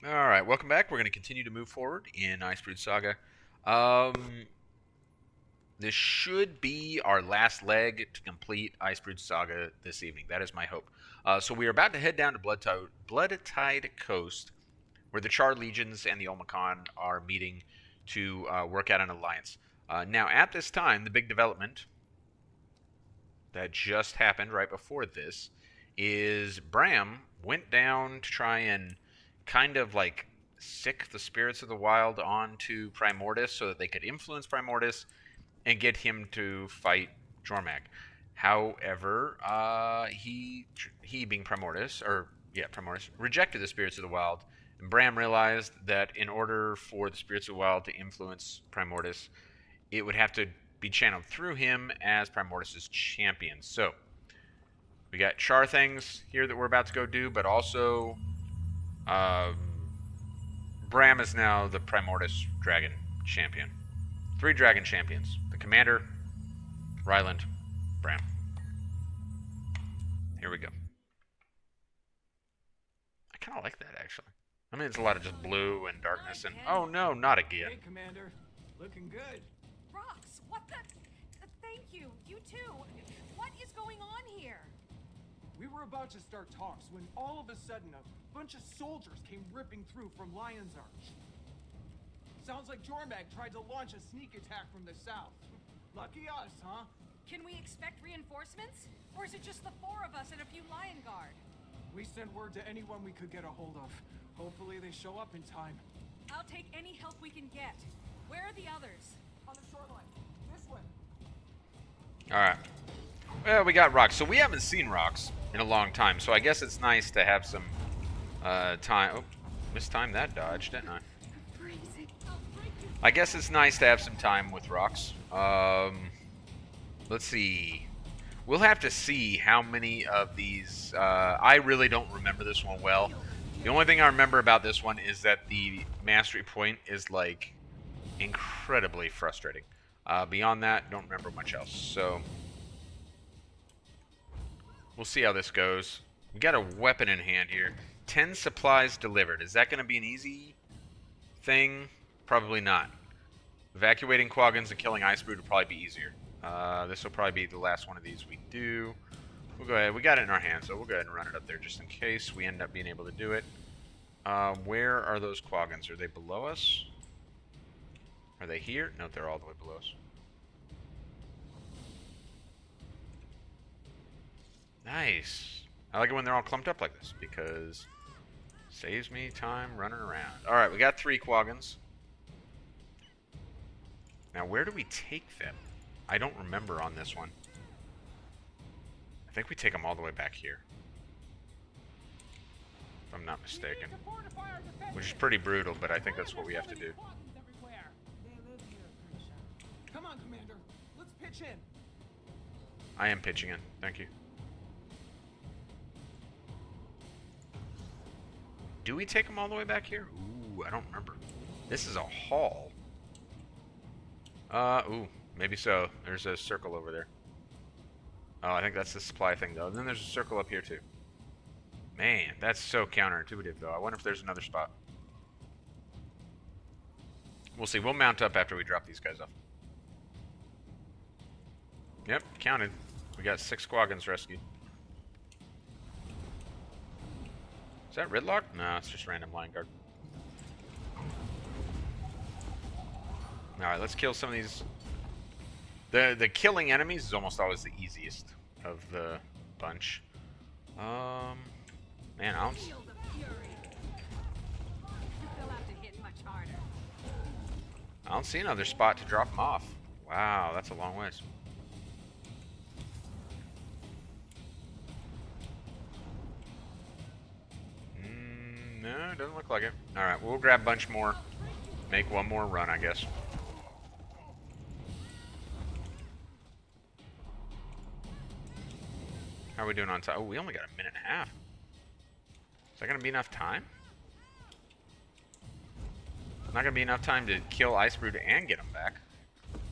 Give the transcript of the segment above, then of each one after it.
Alright, welcome back. We're going to continue to move forward in Icebrood Saga. Um, this should be our last leg to complete Icebrood Saga this evening. That is my hope. So we are about to head down to Bloodtide Coast, where the Charred Legions and the Olmecon are meeting to work out an alliance. Now, at this time, the big development that just happened right before this is Bram went down to try and kind of like sick the spirits of the wild onto Primordus so that they could influence Primordus and get him to fight Jormak. However, he being Primordus, Primordus, rejected the spirits of the wild, and Bram realized that in order for the spirits of the wild to influence Primordus, it would have to be channeled through him as Primordus' champion. So we got char things here that we're about to go do, but also Bram is now the Primordus dragon champion. 3 dragon champions: the commander, Ryland, Bram. Here we go. I kind of like that, actually. I mean, it's a lot of just blue and darkness and... Oh, no, not again. Hey, Commander. Looking good. Rox, what the... Thank you. You too. What is going on here? We were about to start talks when all of a sudden a bunch of soldiers came ripping through from Lion's Arch. Sounds like Jormak tried to launch a sneak attack from the south. Lucky us, huh? Can we expect reinforcements? Or is it just the 4 of us and a few Lion Guard? We sent word to anyone we could get a hold of. Hopefully they show up in time. I'll take any help we can get. Where are the others? On the shoreline. This way. Alright. Well, we got Rox. So we haven't seen Rox in a long time, so I guess it's nice to have some time. Oh, mistimed that dodge, didn't I? I guess it's nice to have some time with Rox. Let's see. We'll have to see how many of these... I really don't remember this one well. The only thing I remember about this one is that the mastery point is, like, incredibly frustrating. Beyond that, don't remember much else. So, we'll see how this goes. We got a weapon in hand here. 10 supplies delivered. Is that going to be an easy thing? Probably not. Evacuating Quaggins and killing Icebrood would probably be easier. This will probably be the last one of these we do. We'll go ahead. We got it in our hands, so we'll go ahead and run it up there just in case we end up being able to do it. Where are those Quaggins? Are they below us? Are they here? No, they're all the way below us. Nice. I like it when they're all clumped up like this because it saves me time running around. Alright, we got 3 Quaggins. Now, where do we take them? I don't remember on this one. I think we take them all the way back here, if I'm not mistaken. Which is pretty brutal, but I think that's what we have to do. Come on, Commander. Let's pitch in. I am pitching in. Thank you. Do we take them all the way back here? Ooh, I don't remember. This is a hall. Ooh, maybe so. There's a circle over there. Oh, I think that's the supply thing, though. And then there's a circle up here, too. Man, that's so counterintuitive, though. I wonder if there's another spot. We'll see. We'll mount up after we drop these guys off. Yep, counted. We got 6 Quaggins rescued. Is that Ridlock? No, it's just random Lion Guard. Alright, let's kill some of these. The killing enemies is almost always the easiest of the bunch. Man, I don't see another spot to drop them off. Wow, that's a long ways. No, it doesn't look like it. Alright, we'll grab a bunch more. Make one more run, I guess. How are we doing on time? Oh, we only got a minute and a half. Is that going to be enough time? Not going to be enough time to kill Icebrood and get him back.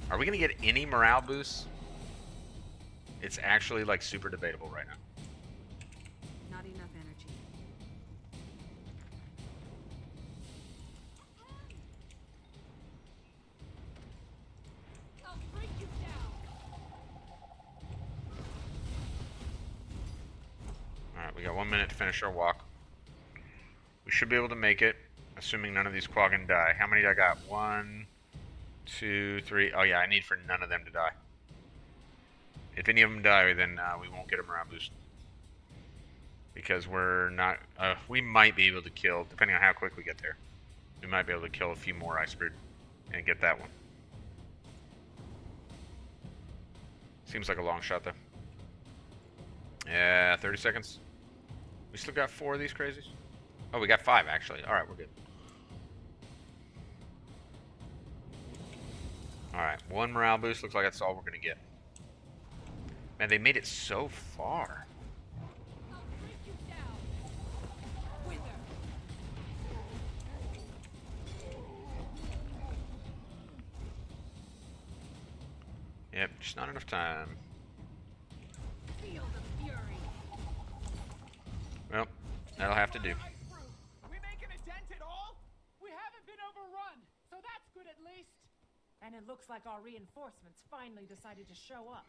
Are we going to get any morale boosts? It's actually, like, super debatable right now. Not enough energy. Alright, we got 1 minute to finish our walk. We should be able to make it, assuming none of these quaggin die. How many do I got? 1, 2, 3. Oh yeah, I need for none of them to die. If any of them die, then we won't get a morale boost. Because we're not... we might be able to kill, depending on how quick we get there. We might be able to kill a few more Icebrood and get that one. Seems like a long shot, though. Yeah, 30 seconds. We still got 4 of these crazies? Oh, we got 5, actually. Alright, we're good. Alright, 1 morale boost. Looks like that's all we're going to get. Man, they made it so far. I'll break you down. Wither. Yep, just not enough time. Feel the fury. Well, that'll have to do. Icebrood, we making a dent at all? We haven't been overrun, so that's good at least. And it looks like our reinforcements finally decided to show up.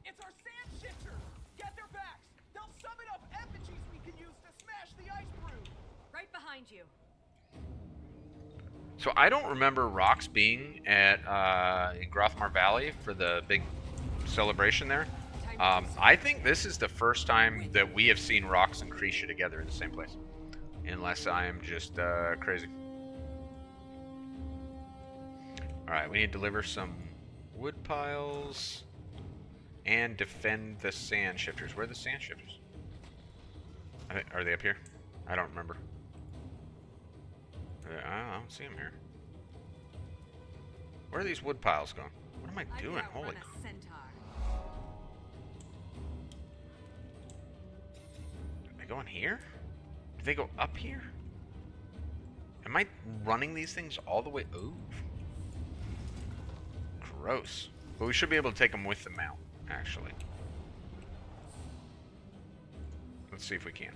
It's our sand shifters. Get their backs. They'll summon up effigies we can use to smash the Icebrood. Right behind you. So I don't remember rocks being at in Grothmar Valley for the big celebration there. I think this is the first time that we have seen rocks and Krisha together in the same place. Unless I am just crazy. Alright, we need to deliver some wood piles and defend the sand shifters. Where are the sand shifters? Are they up here? I don't remember. I don't see them here. Where are these wood piles going? What am I doing? Holy crap. A centaur. Are they going here? Do they go up here? Am I running these things all the way? Ooh. Gross. But we should be able to take them with the mount, actually. Let's see if we can.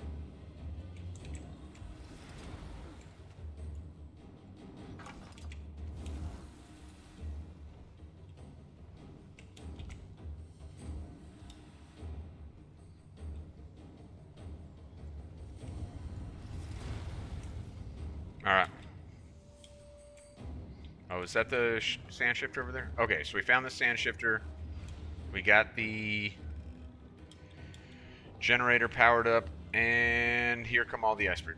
Alright. Oh, is that the sand shifter over there? Okay, so we found the sand shifter. We got the generator powered up. And here come all the Icebrood.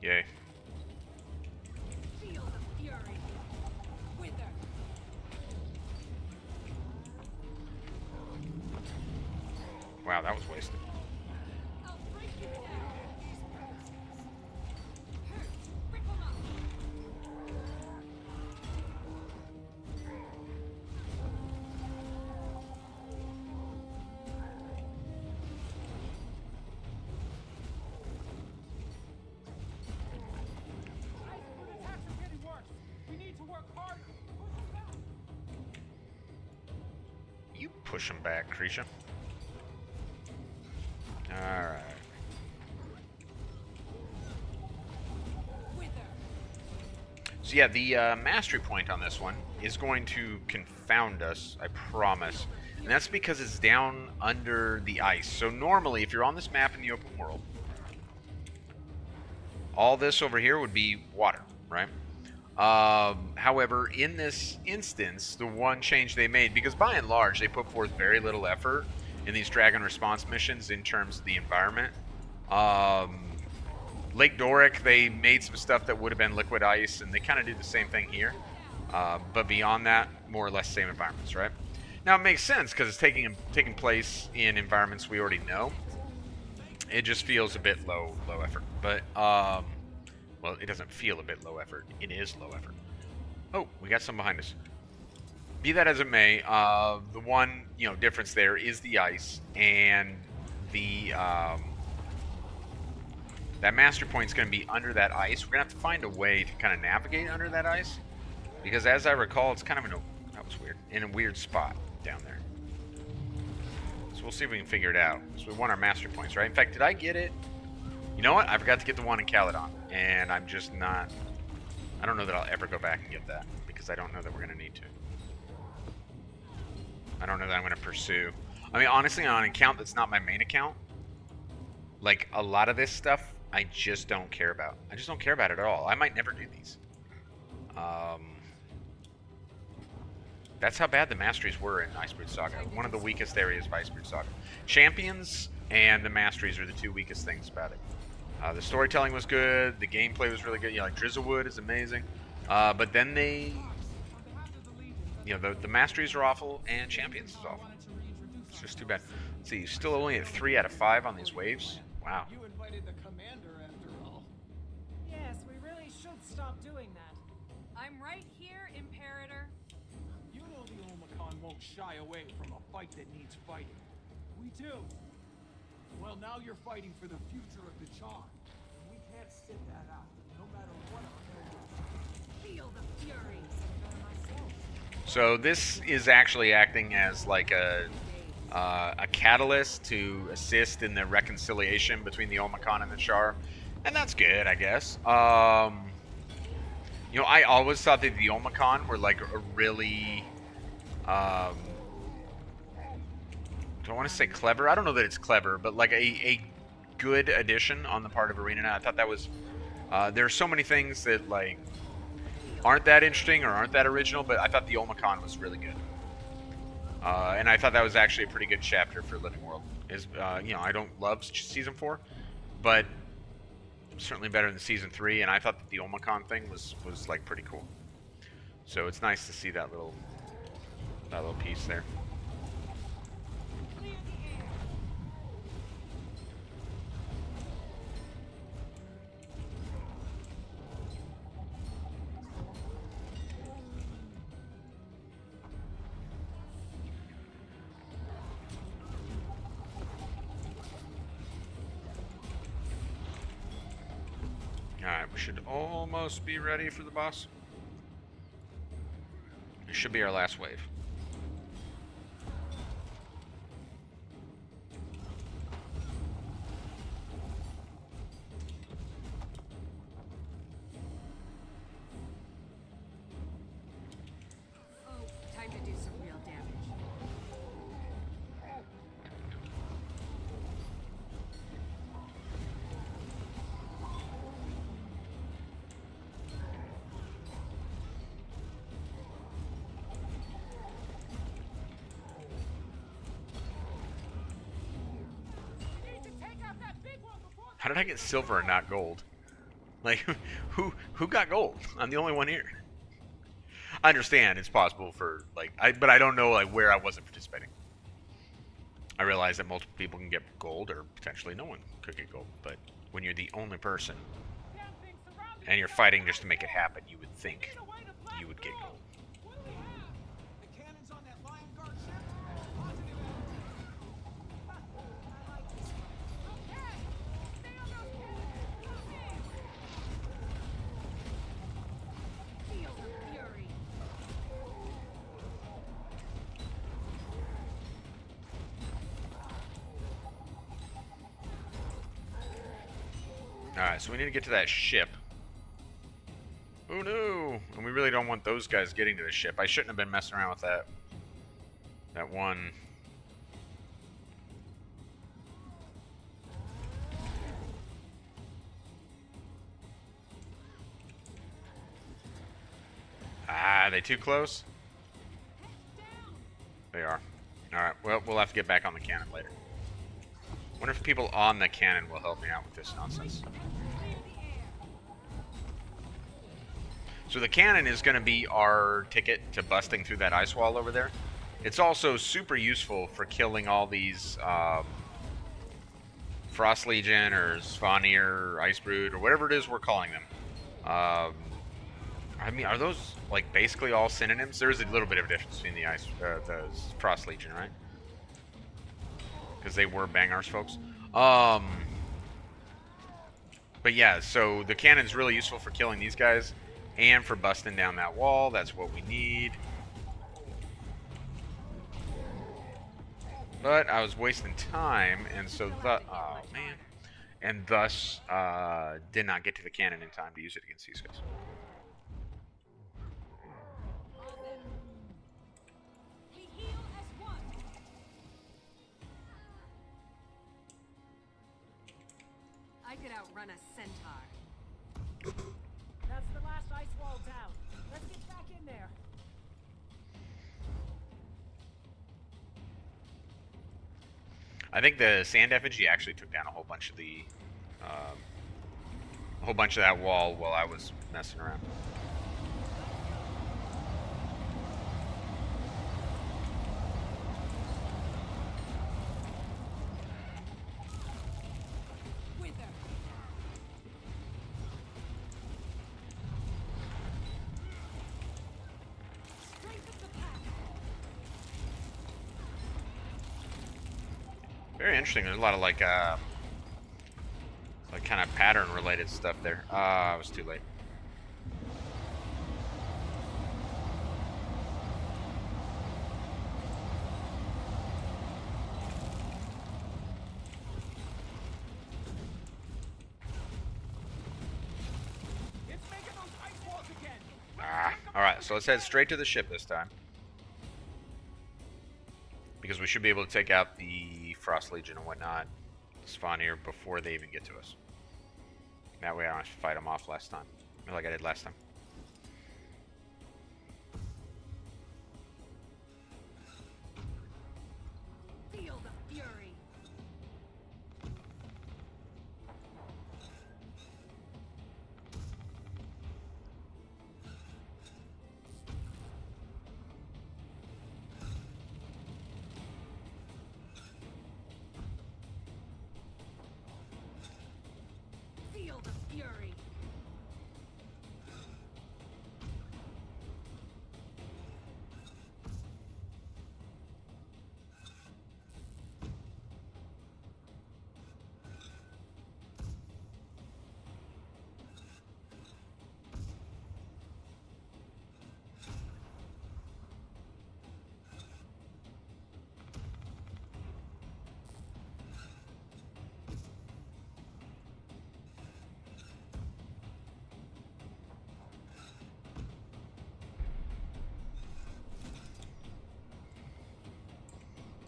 Yay. Feel the fury. Wither. Wow, that was wasted. I'll break you down. Rip 'em up. Icebrood attacks are getting worse. We need to work harder. Push them back. You push them back, Krisha. Alright. Wither. So yeah, the mastery point on this one is going to confound us, I promise. And that's because it's down under the ice. So normally, if you're on this map in the open world, all this over here would be water, right? However, in this instance, the one change they made, because by and large, they put forth very little effort in these Dragon Response missions in terms of the environment. Lake Doric, they made some stuff that would have been liquid ice, and they kind of do the same thing here. But beyond that, more or less same environments, right? Now, it makes sense, because it's taking place in environments we already know. It just feels a bit low effort. But, well, it doesn't feel a bit low effort. It is low effort. Oh, we got some behind us. Be that as it may, the one difference there is the ice, and the that master point's going to be under that ice. We're going to have to find a way to kind of navigate under that ice, because as I recall, it's kind of that was weird, in a weird spot down there. So we'll see if we can figure it out. So we want our master points, right? In fact, did I get it? You know what? I forgot to get the one in Caledon, and I'm just not. I don't know that I'll ever go back and get that, because I don't know that we're going to need to. I don't know that I'm going to pursue. I mean, honestly, on an account that's not my main account, Like, a lot of this stuff, I just don't care about. I just don't care about it at all. I might never do these. That's how bad the masteries were in Icebrood Saga. One of the weakest areas of Icebrood Saga. Champions and the masteries are the two weakest things about it. The storytelling was good. The gameplay was really good. You know, like Drizzlewood is amazing. But then they... You know, the masteries are awful, and champions is awful. It's just too bad. Let's see, still only at 3 out of 5 on these waves. Wow. You invited the commander after all. Yes, we really should stop doing that. I'm right here, Imperator. You know the Omicron won't shy away from a fight that needs fighting. We do. Well, now you're fighting for the future of the Charm. We can't sit that out, no matter what our elders. Feel the furies. So this is actually acting as like a catalyst to assist in the reconciliation between the Omicron and the Char, and that's good, I guess. You know, I always thought that the Omicron were like a really, do I want to say clever? I don't know that it's clever, but like a good addition on the part of Arena. I thought that was, there are so many things that like aren't that interesting or aren't that original, but I thought the Omicron was really good. And I thought that was actually a pretty good chapter for Living World. Is you know, I don't love season 4, but certainly better than season 3. And I thought that the Omicron thing was like pretty cool. So it's nice to see that little piece there. Alright, we should almost be ready for the boss. It should be our last wave. Oh, time to do some real damage. How did I get silver and not gold? Like, who got gold? I'm the only one here. I understand it's possible for like, but I don't know like where I wasn't participating. I realize that multiple people can get gold, or potentially no one could get gold. But when you're the only person and you're fighting just to make it happen, you would think you would get gold. What do we have? The cannons on that Lion Guard ship? Positive I like this one. Okay! Stay on those cannons! Feel the fury. Alright, so we need to get to that ship. Oh no! And we really don't want those guys getting to the ship. I shouldn't have been messing around with that one. Ah, are they too close? They are. Alright, well, we'll have to get back on the cannon later. Wonder if people on the cannon will help me out with this nonsense. So the cannon is going to be our ticket to busting through that ice wall over there. It's also super useful for killing all these Frost Legion or Svanir or Icebrood or whatever it is we're calling them. I mean, are those like basically all synonyms? There is a little bit of a difference between the Frost Legion, right? Because they were Bangar's folks. But yeah, so the cannon's really useful for killing these guys and for busting down that wall. That's what we need. But I was wasting time, and so oh man, and thus did not get to the cannon in time to use it against these guys. We heal as one. could outrun a centaur. That's the last ice wall down. Let's get back in there. I think the sand effigy actually took down a whole bunch of that wall while I was messing around. Wither. Strength of the pack. Very interesting. There's a lot of like kind of pattern related stuff there. I was too late. It's making those ice walls again. Alright, so let's head straight to the ship this time. Because we should be able to take out the Frost Legion and whatnot spawn here before they even get to us. That way I don't have to fight them off last time. Like I did last time. Feel the fury. Feel the fury.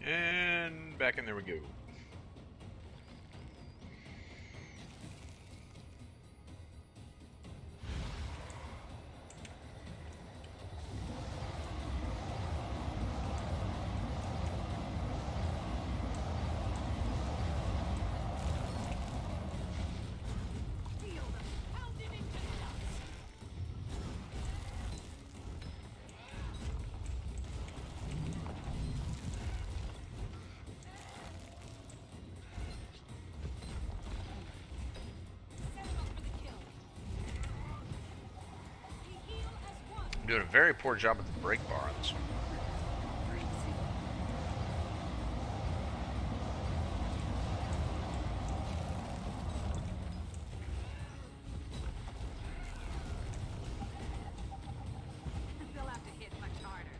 And back in there we go. Feel them pounded into dust. Set him up for the kill. We heal as one. I'm doing a very poor job with the brake bar on this one. They'll have to hit much harder.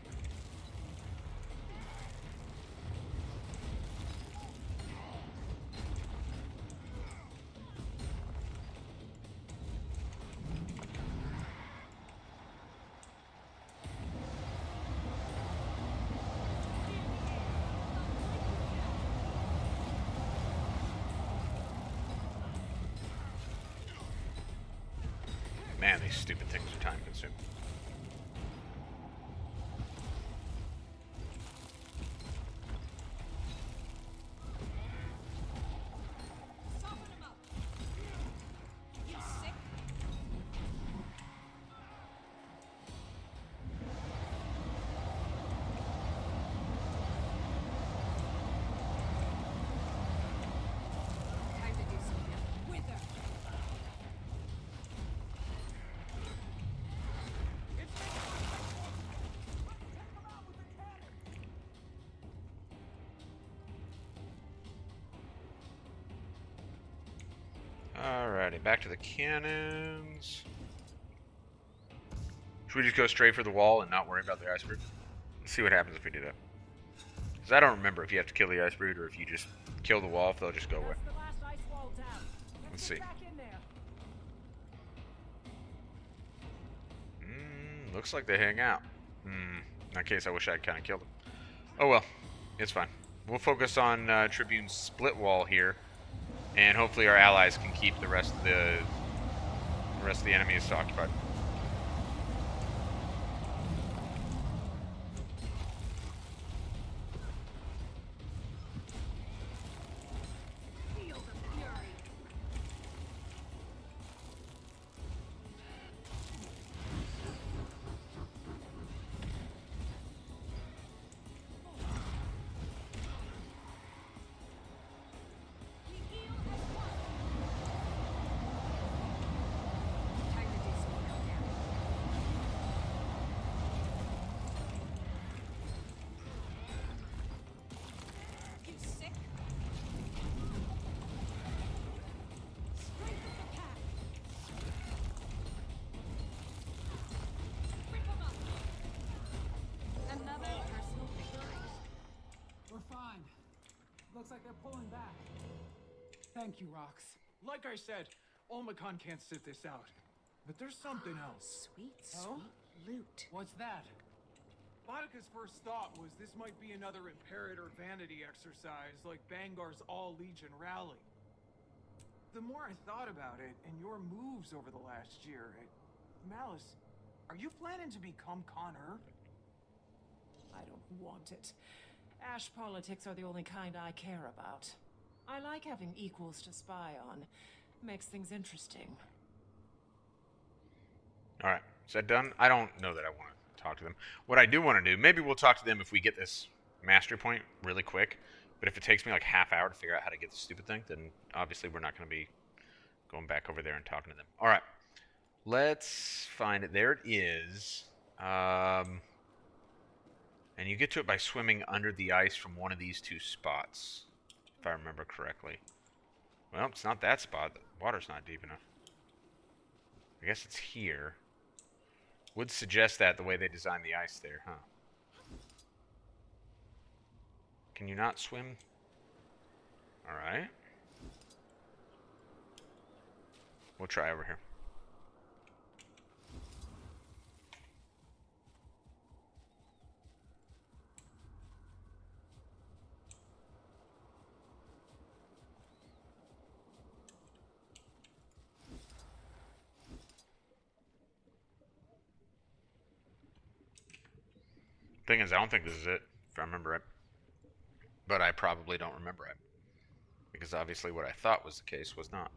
Man, these stupid things are time consuming. Soften him up. You sick? Time to do something. Wither. It's making those ice walls. Take them out with the cannon. Alrighty, back to the cannons. Should we just go straight for the wall and not worry about the Icebrood? Let's see what happens if we do that. Because I don't remember if you have to kill the Icebrood or if you just kill the wall, if they'll just go away. That's the last ice wall down. Let's get see. back in there. Looks like they hang out. In that case, I wish I'd kind of killed them. Oh well, it's fine. We'll focus on Tribune's split wall here And hopefully our allies can keep the rest of the enemies occupied. Feel the fury. We heal as one. Time to do some real damage. You sick? Strength of the pack. Rip 'em up. Another personal victory. We're fine. Looks like they're pulling back. Thank you, Rox. Like I said, Omicron can't sit this out. But there's something else. Sweet, Oh? sweet loot. What's that? Bonica's first thought was this might be another Imperator vanity exercise like Bangar's All-Legion rally. The more I thought about it, and your moves over the last year, Malice, are you planning to become Connor? I don't want it. Ash politics are the only kind I care about. I like having equals to spy on. Makes things interesting. Alright, is that done? I don't know that I want to talk to them. What I do want to do, maybe we'll talk to them if we get this mastery point really quick. But if it takes me like half hour to figure out how to get the stupid thing, then obviously we're not going to be going back over there and talking to them. Alright, let's find it. There it is. And you get to it by swimming under the ice from one of these two spots, if I remember correctly. Well, it's not that spot. The water's not deep enough. I guess it's here. Would suggest that the way they designed the ice there, huh? Can you not swim? Alright. We'll try over here. Thing is, I don't think this is it, if I remember right. But I probably don't remember it. Because obviously what I thought was the case was not.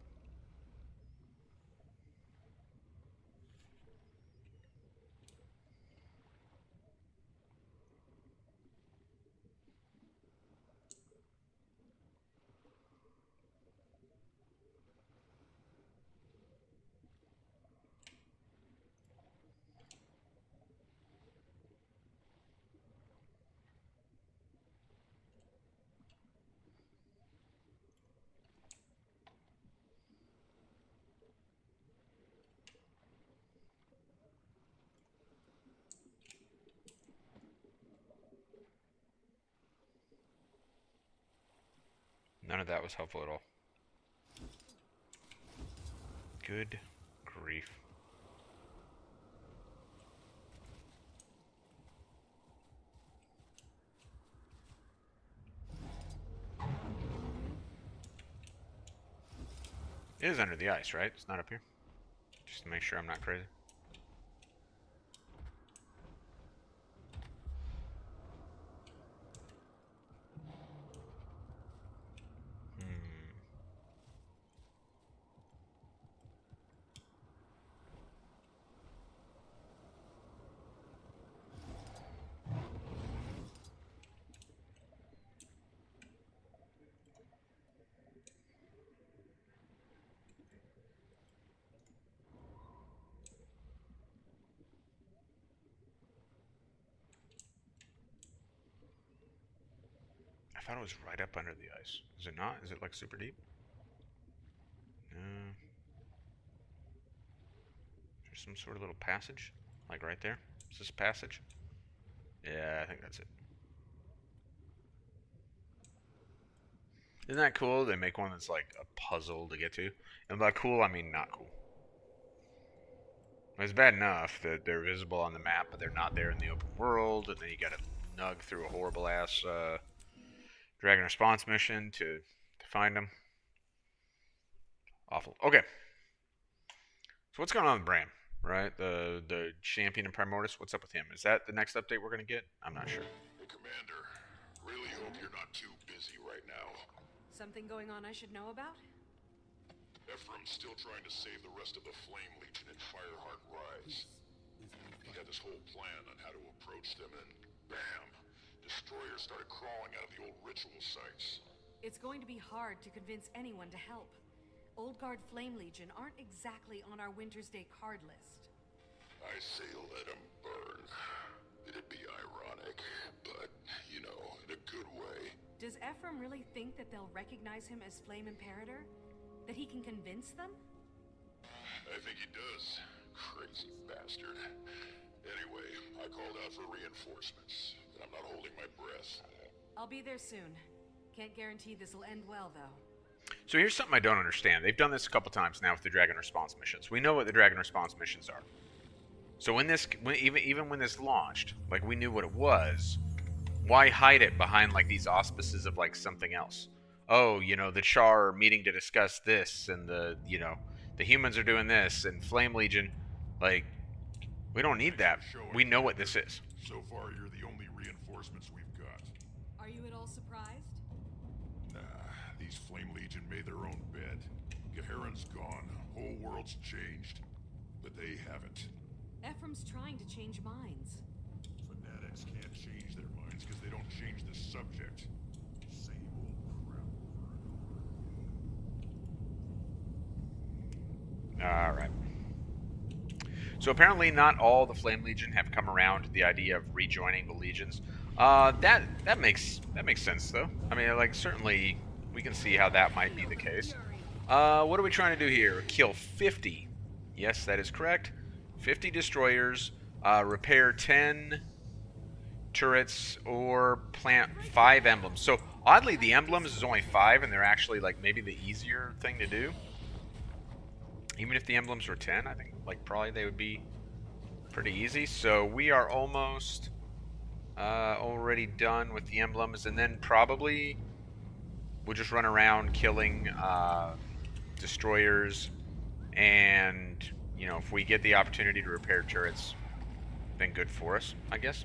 None of that was helpful at all. Good grief. It is under the ice, right? It's not up here. Just to make sure I'm not crazy. I thought it was right up under the ice. Is it not? Is it like super deep? No. There's some sort of little passage? Like right there? Is this a passage? Yeah, I think that's it. Isn't that cool? They make one that's like a puzzle to get to. And by cool, I mean not cool. It's bad enough that they're visible on the map, but they're not there in the open world, and then you gotta nug through a horrible ass Dragon Response mission to find them. Awful. Okay. So what's going on with Bram? Right, the champion in Primordius. What's up with him? Is that the next update we're gonna get? I'm not sure. Hey, Commander. Really hope you're not too busy right now. Something going on I should know about? Ephraim's still trying to save the rest of the Flame Legion in Fireheart Rise. He had this whole plan on how to approach them, and bam! Destroyers started crawling out of the old ritual sites. It's going to be hard to convince anyone to help. Old Guard Flame Legion aren't exactly on our Winter's Day card list. I say let him burn. It'd be ironic, but, you know, in a good way. Does Ephraim really think that they'll recognize him as Flame Imperator? That he can convince them? I think he does. Crazy bastard. Anyway, I called out for reinforcements, and I'm not holding my breath. I'll be there soon. Can't guarantee this'll end well, though. So here's something I don't understand. They've done this a couple times now with the Dragon Response missions. We know what the Dragon Response missions are. So even when this launched, like we knew what it was, why hide it behind like these auspices of like something else? Oh, you know, the Char are meeting to discuss this, and the humans are doing this, and Flame Legion, like, we don't need that. We know what this is. So far, you're the only reinforcements we've got. Are you at all surprised? Nah, these Flame Legion made their own bed. Gaharan's gone, whole world's changed. But they haven't. Ephraim's trying to change minds. Fanatics can't change their minds because they don't change the subject. Same old crap. Alright. So apparently not all the Flame Legion have come around to the idea of rejoining the legions. That makes sense though. I mean, like, certainly we can see how that might be the case. What are we trying to do here? Kill 50. Yes, that is correct. 50 destroyers, repair 10 turrets, or plant 5 emblems. So oddly, the emblems is only 5, and they're actually like maybe the easier thing to do. Even if the emblems were 10, I think like probably they would be pretty easy. So we are almost already done with the emblems, and then probably we'll just run around killing destroyers, and you know, if we get the opportunity to repair turrets, then good for us, I guess.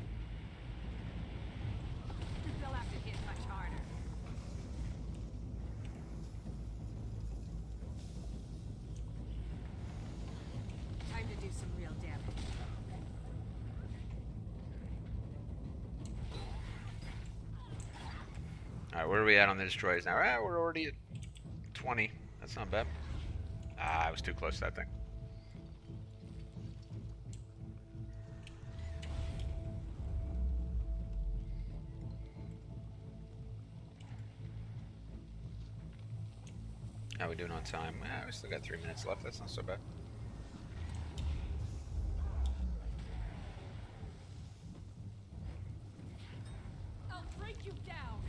They'll have to hit much harder. Time to do some real damage. Alright, where are we at on the destroyers now? We're already at 20. That's not bad. I was too close to that thing. How are we doing on time? We still got 3 minutes left. That's not so bad. I'll break you down.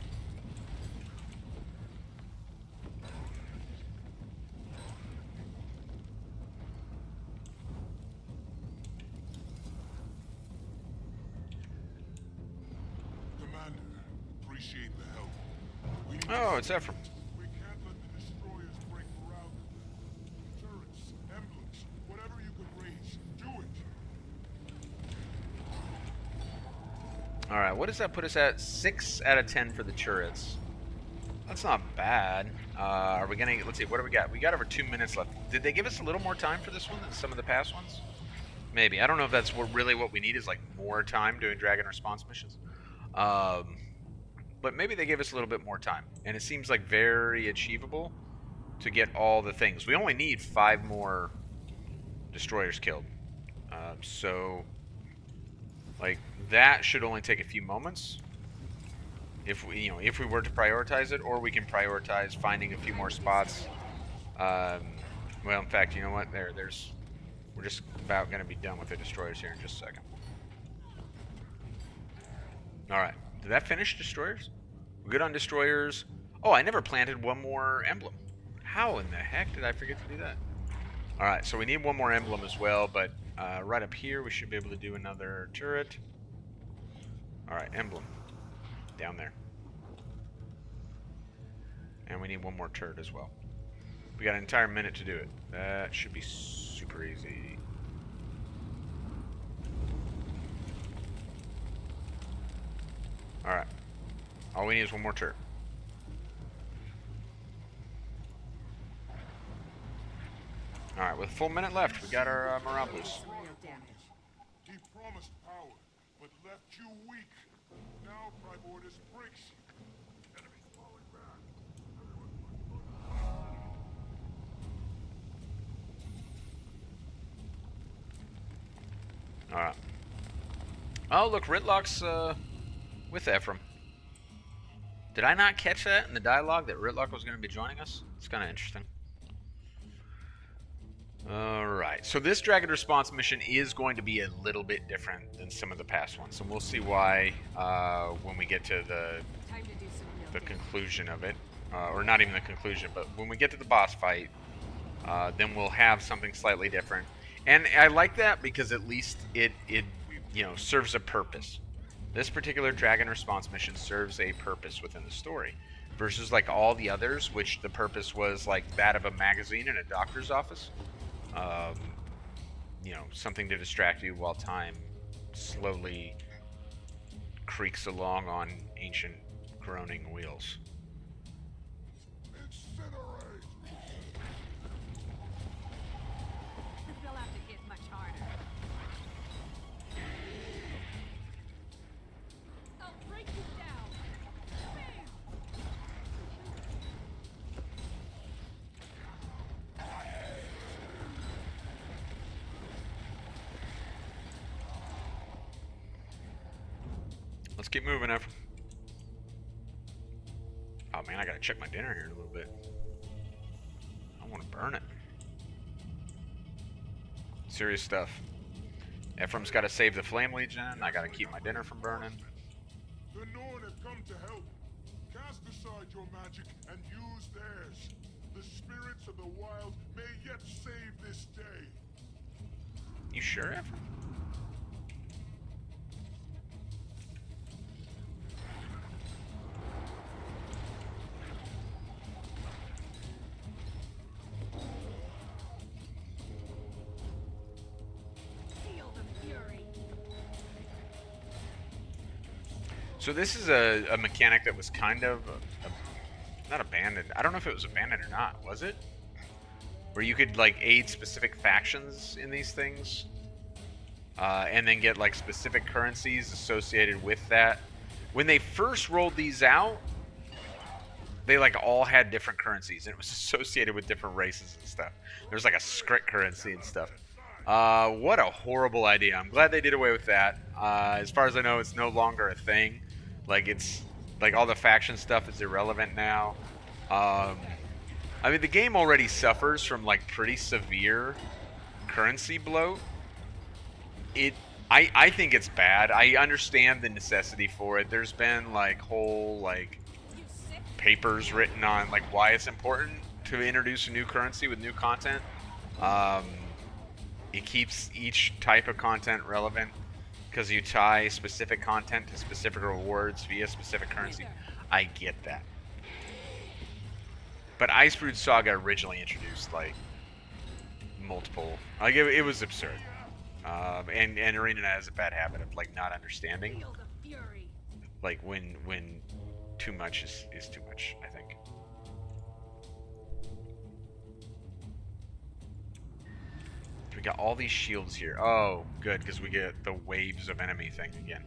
Commander, appreciate the help. We need Oh, to- it's Ephraim. We can't let the destroyers break around them. Turrets, emblems, whatever you could raise, do it. Alright, what does that put us at? 6 out of 10 for the turrets. That's not bad. Are we gonna... Let's see, what do we got? We got over 2 minutes left. Did they give us a little more time for this one than some of the past ones? Maybe. I don't know if that's really what we need, is like more time doing Dragon Response missions. But maybe they gave us a little bit more time. And it seems like very achievable to get all the things. We only need 5 more destroyers killed. So, like, that should only take a few moments. If we were to prioritize it, or we can prioritize finding a few more spots. Well, in fact, you know what? We're just about going to be done with the destroyers here in just a second. Alright. Did that finish destroyers? We're good on destroyers. Oh, I never planted one more emblem. How in the heck did I forget to do that? Alright, so we need one more emblem as well, but right up here we should be able to do another turret. Alright, emblem. Down there. And we need one more turret as well. We got an entire minute to do it. That should be super easy. Alright. All we need is one more turret. Alright, with a full minute left, we got our morale boost. He promised power, but left you weak. Now Primordus breaks you. Enemies falling back. Alright. Oh, look, Ritlock's with Ephraim. Did I not catch that in the dialogue that Ritlock was going to be joining us? It's kind of interesting. Alright, so this Dragon Response mission is going to be a little bit different than some of the past ones. And we'll see why when we get to the conclusion of it. Or not even the conclusion, but when we get to the boss fight, then we'll have something slightly different. And I like that because at least it serves a purpose. This particular Dragon Response mission serves a purpose within the story. Versus like all the others, which the purpose was like that of a magazine in a doctor's office. Something to distract you while time slowly creaks along on ancient groaning wheels. They'll have to hit much harder. I'll break you down. Bam! Let's keep moving, Ephraim. Oh man, I gotta check my dinner here in a little bit. I want to burn it. Serious stuff. Ephraim's got to save the Flame Legion. I got to keep my dinner from burning. The Norn have come to help. Cast aside your magic and use theirs. The spirits of the wild may yet save this day. You sure, Ephraim? Feel the fury. So this is a mechanic that was kind of not abandoned. I don't know if it was abandoned or not. Was it? Where you could like aid specific factions in these things, and then get like specific currencies associated with that. When they first rolled these out, they like all had different currencies, and it was associated with different races and stuff. There was like a script currency and stuff. What a horrible idea. I'm glad they did away with that. As far as I know, it's no longer a thing. Like, it's like all the faction stuff is irrelevant now. I mean, the game already suffers from like pretty severe currency bloat. I think it's bad. I understand the necessity for it. There's been like whole like papers written on like why it's important to introduce a new currency with new content. It keeps each type of content relevant because you tie specific content to specific rewards via specific currency. I get that. But Icebrood Saga originally introduced like multiple, like it was absurd. And Arena has a bad habit of like not understanding. Feel the fury. Like when too much is too much, I think. We got all these shields here. Oh, good, because we get the waves of enemy thing again.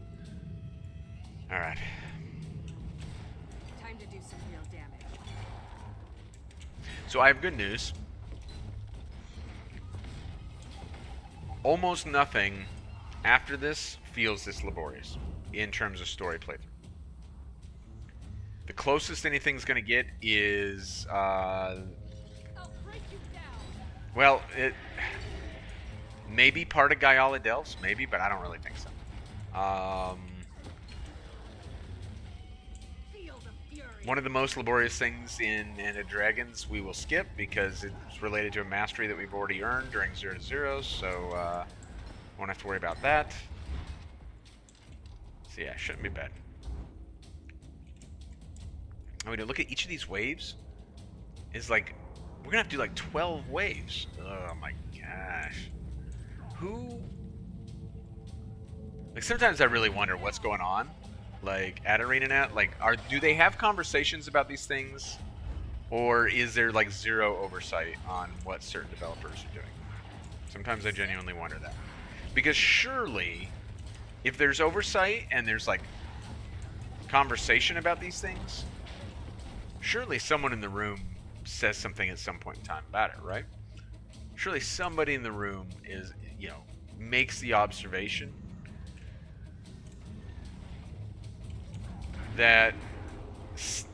Alright. Time to do some real damage. So I have good news. Almost nothing after this feels this laborious in terms of story playthrough. The closest anything's going to get is, I'll break you down. well, it maybe part of Gaiala Delves, maybe, but I don't really think so. Feel the fury. One of the most laborious things in End of Dragons we will skip because it's related to a mastery that we've already earned during 0 to 0, so won't have to worry about that. So yeah, shouldn't be bad. I mean, look at each of these waves. Is like We're gonna have to do like 12 waves. Oh my gosh. Who? Like sometimes I really wonder what's going on, like at ArenaNet. Like, do they have conversations about these things, or is there like zero oversight on what certain developers are doing? Sometimes I genuinely wonder that, because surely, if there's oversight and there's like conversation about these things, surely someone in the room says something at some point in time about it, right? Surely somebody in the room is, makes the observation that,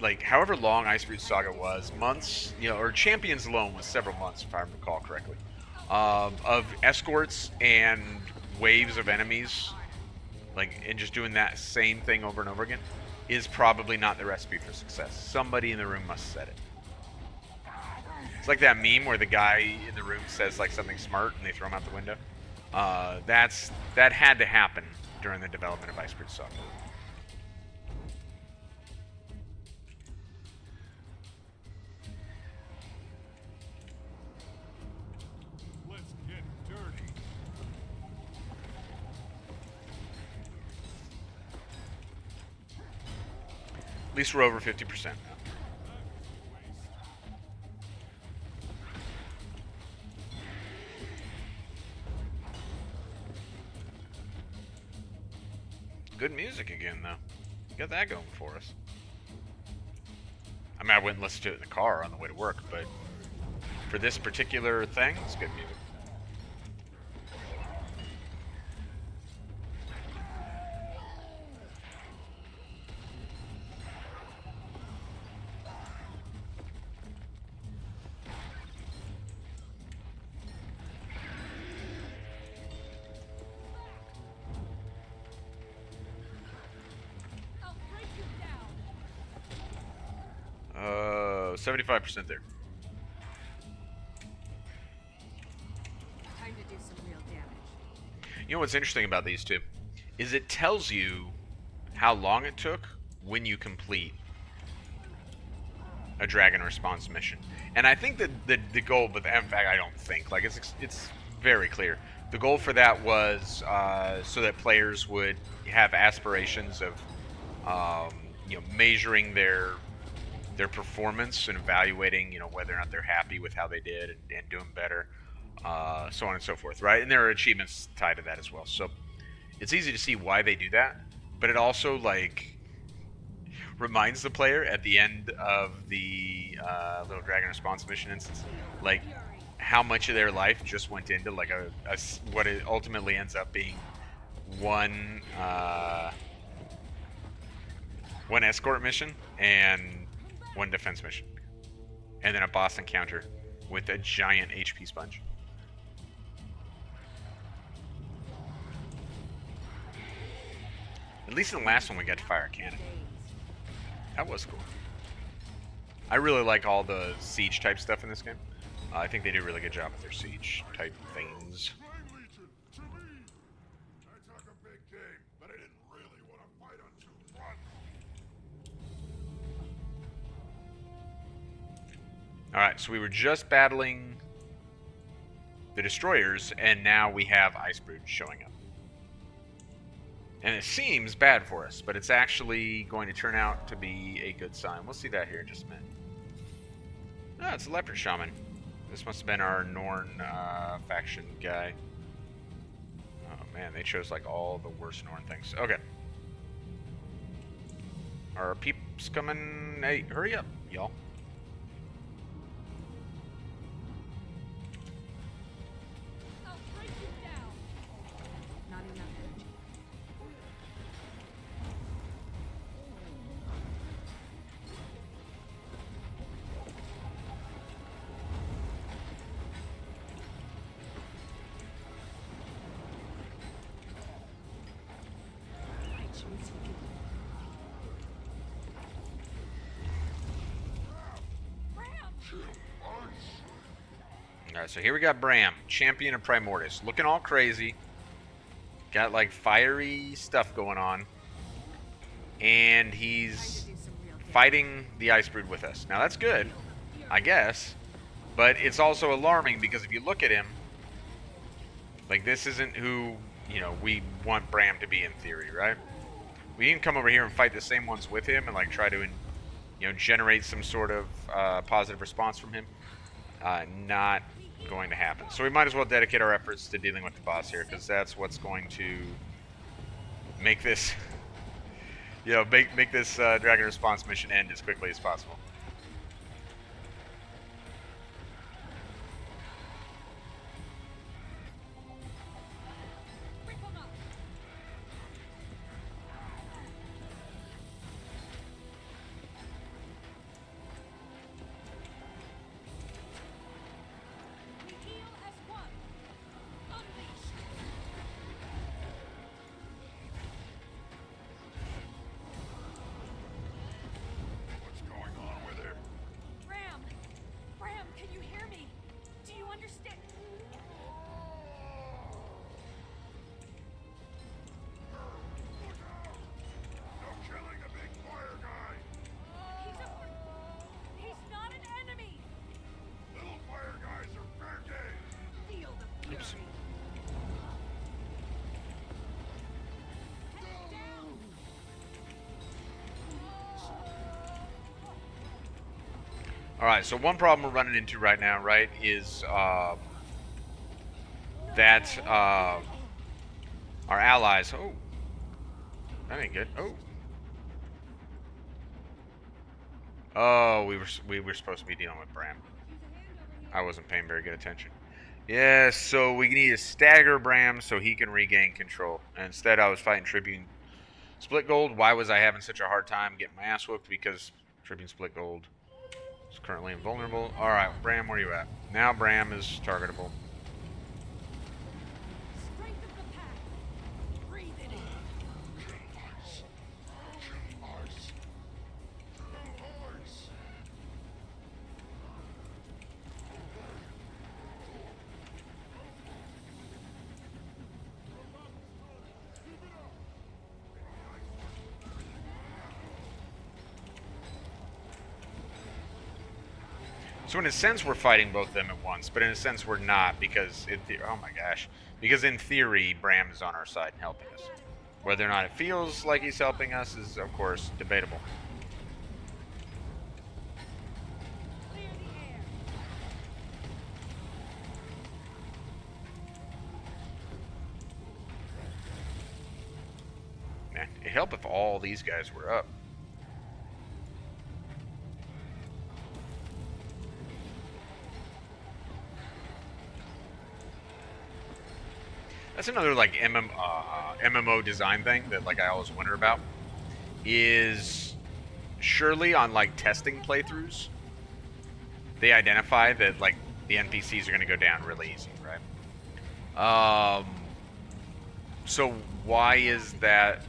like, however long Icebrood Saga was, months, or Champions alone was several months, if I recall correctly, of escorts and waves of enemies, like, and just doing that same thing over and over again, is probably not the recipe for success. Somebody in the room must have said it. It's like that meme where the guy in the room says like something smart and they throw him out the window. That had to happen during the development of Icebrood Saga. Let's get dirty. At least we're over 50% now. Good music again, though. Got that going for us. I mean, I wouldn't listen to it in the car on the way to work, but for this particular thing, it's good music. I'll break you down. 75% there. Time to do some real damage. You know what's interesting about these two is it tells you how long it took when you complete a dragon response mission. And I think that the goal, but in fact I don't think, like it's very clear. The goal for that was so that players would have aspirations of measuring their performance and evaluating whether or not they're happy with how they did and doing better, so on and so forth, right? And there are achievements tied to that as well. So it's easy to see why they do that, but it also like reminds the player at the end of the little dragon response mission instance, like how much of their life just went into like what it ultimately ends up being one escort mission and one defense mission, and then a boss encounter with a giant HP sponge. At least in the last one we got to fire a cannon. That was cool. I really like all the siege type stuff in this game. I think they do a really good job with their siege type things. Flame Legion, to me! I talk a big game, but I didn't really want to fight on 2 fronts. Alright, so we were just battling the destroyers, and now we have Icebrood showing up. And it seems bad for us, but it's actually going to turn out to be a good sign. We'll see that here in just a minute. Oh, it's a Leopard Shaman. This must have been our Norn faction guy. Oh man, they chose like all the worst Norn things. Okay. Are peeps coming? Hey, hurry up, y'all. I'll break you down. Not enough energy. Alright, so here we got Bram, champion of Primordus. Looking all crazy. Got like fiery stuff going on. And he's Time to do some real damage. fighting the Icebrood with us. Now that's good, I guess. But it's also alarming because if you look at him, like, this isn't who, you know, we want Bram to be in theory, right? We can come over here and fight the same ones with him and, like, try to, you know, generate some sort of positive response from him. Not going to happen. So we might as well dedicate our efforts to dealing with the boss here, because that's what's going to make this, you know, make this dragon response mission end as quickly as possible. What's going on with her? Bram! Bram, can you hear me? Do you understand? No killing a big fire guy! He's not an enemy! Little fire guys are fair game! Feel the fury. Oops. Head down! Alright, so one problem we're running into right now, right, is that our allies... Oh. That ain't good. Oh. Oh, we were supposed to be dealing with Bram. I wasn't paying very good attention. Yes, so we need to stagger Bram so he can regain control. And instead, I was fighting Tribune Split Gold. Why was I having such a hard time getting my ass whooped? Because Tribune Split Gold is currently invulnerable. Alright, Bram, where you at? Now Bram is targetable. Strength of the pack. Breathe it in. Ice. Ice. Ice. So in a sense, we're fighting both of them at once, but in a sense, we're not, because oh my gosh, because in theory, Bram is on our side and helping us. Whether or not it feels like he's helping us is, of course, debatable. Clear the air. Man, it'd help if all these guys were up. That's another like MMO design thing that like I always wonder about. Is surely on like testing playthroughs, they identify that like the NPCs are going to go down really easy, right? So why is that?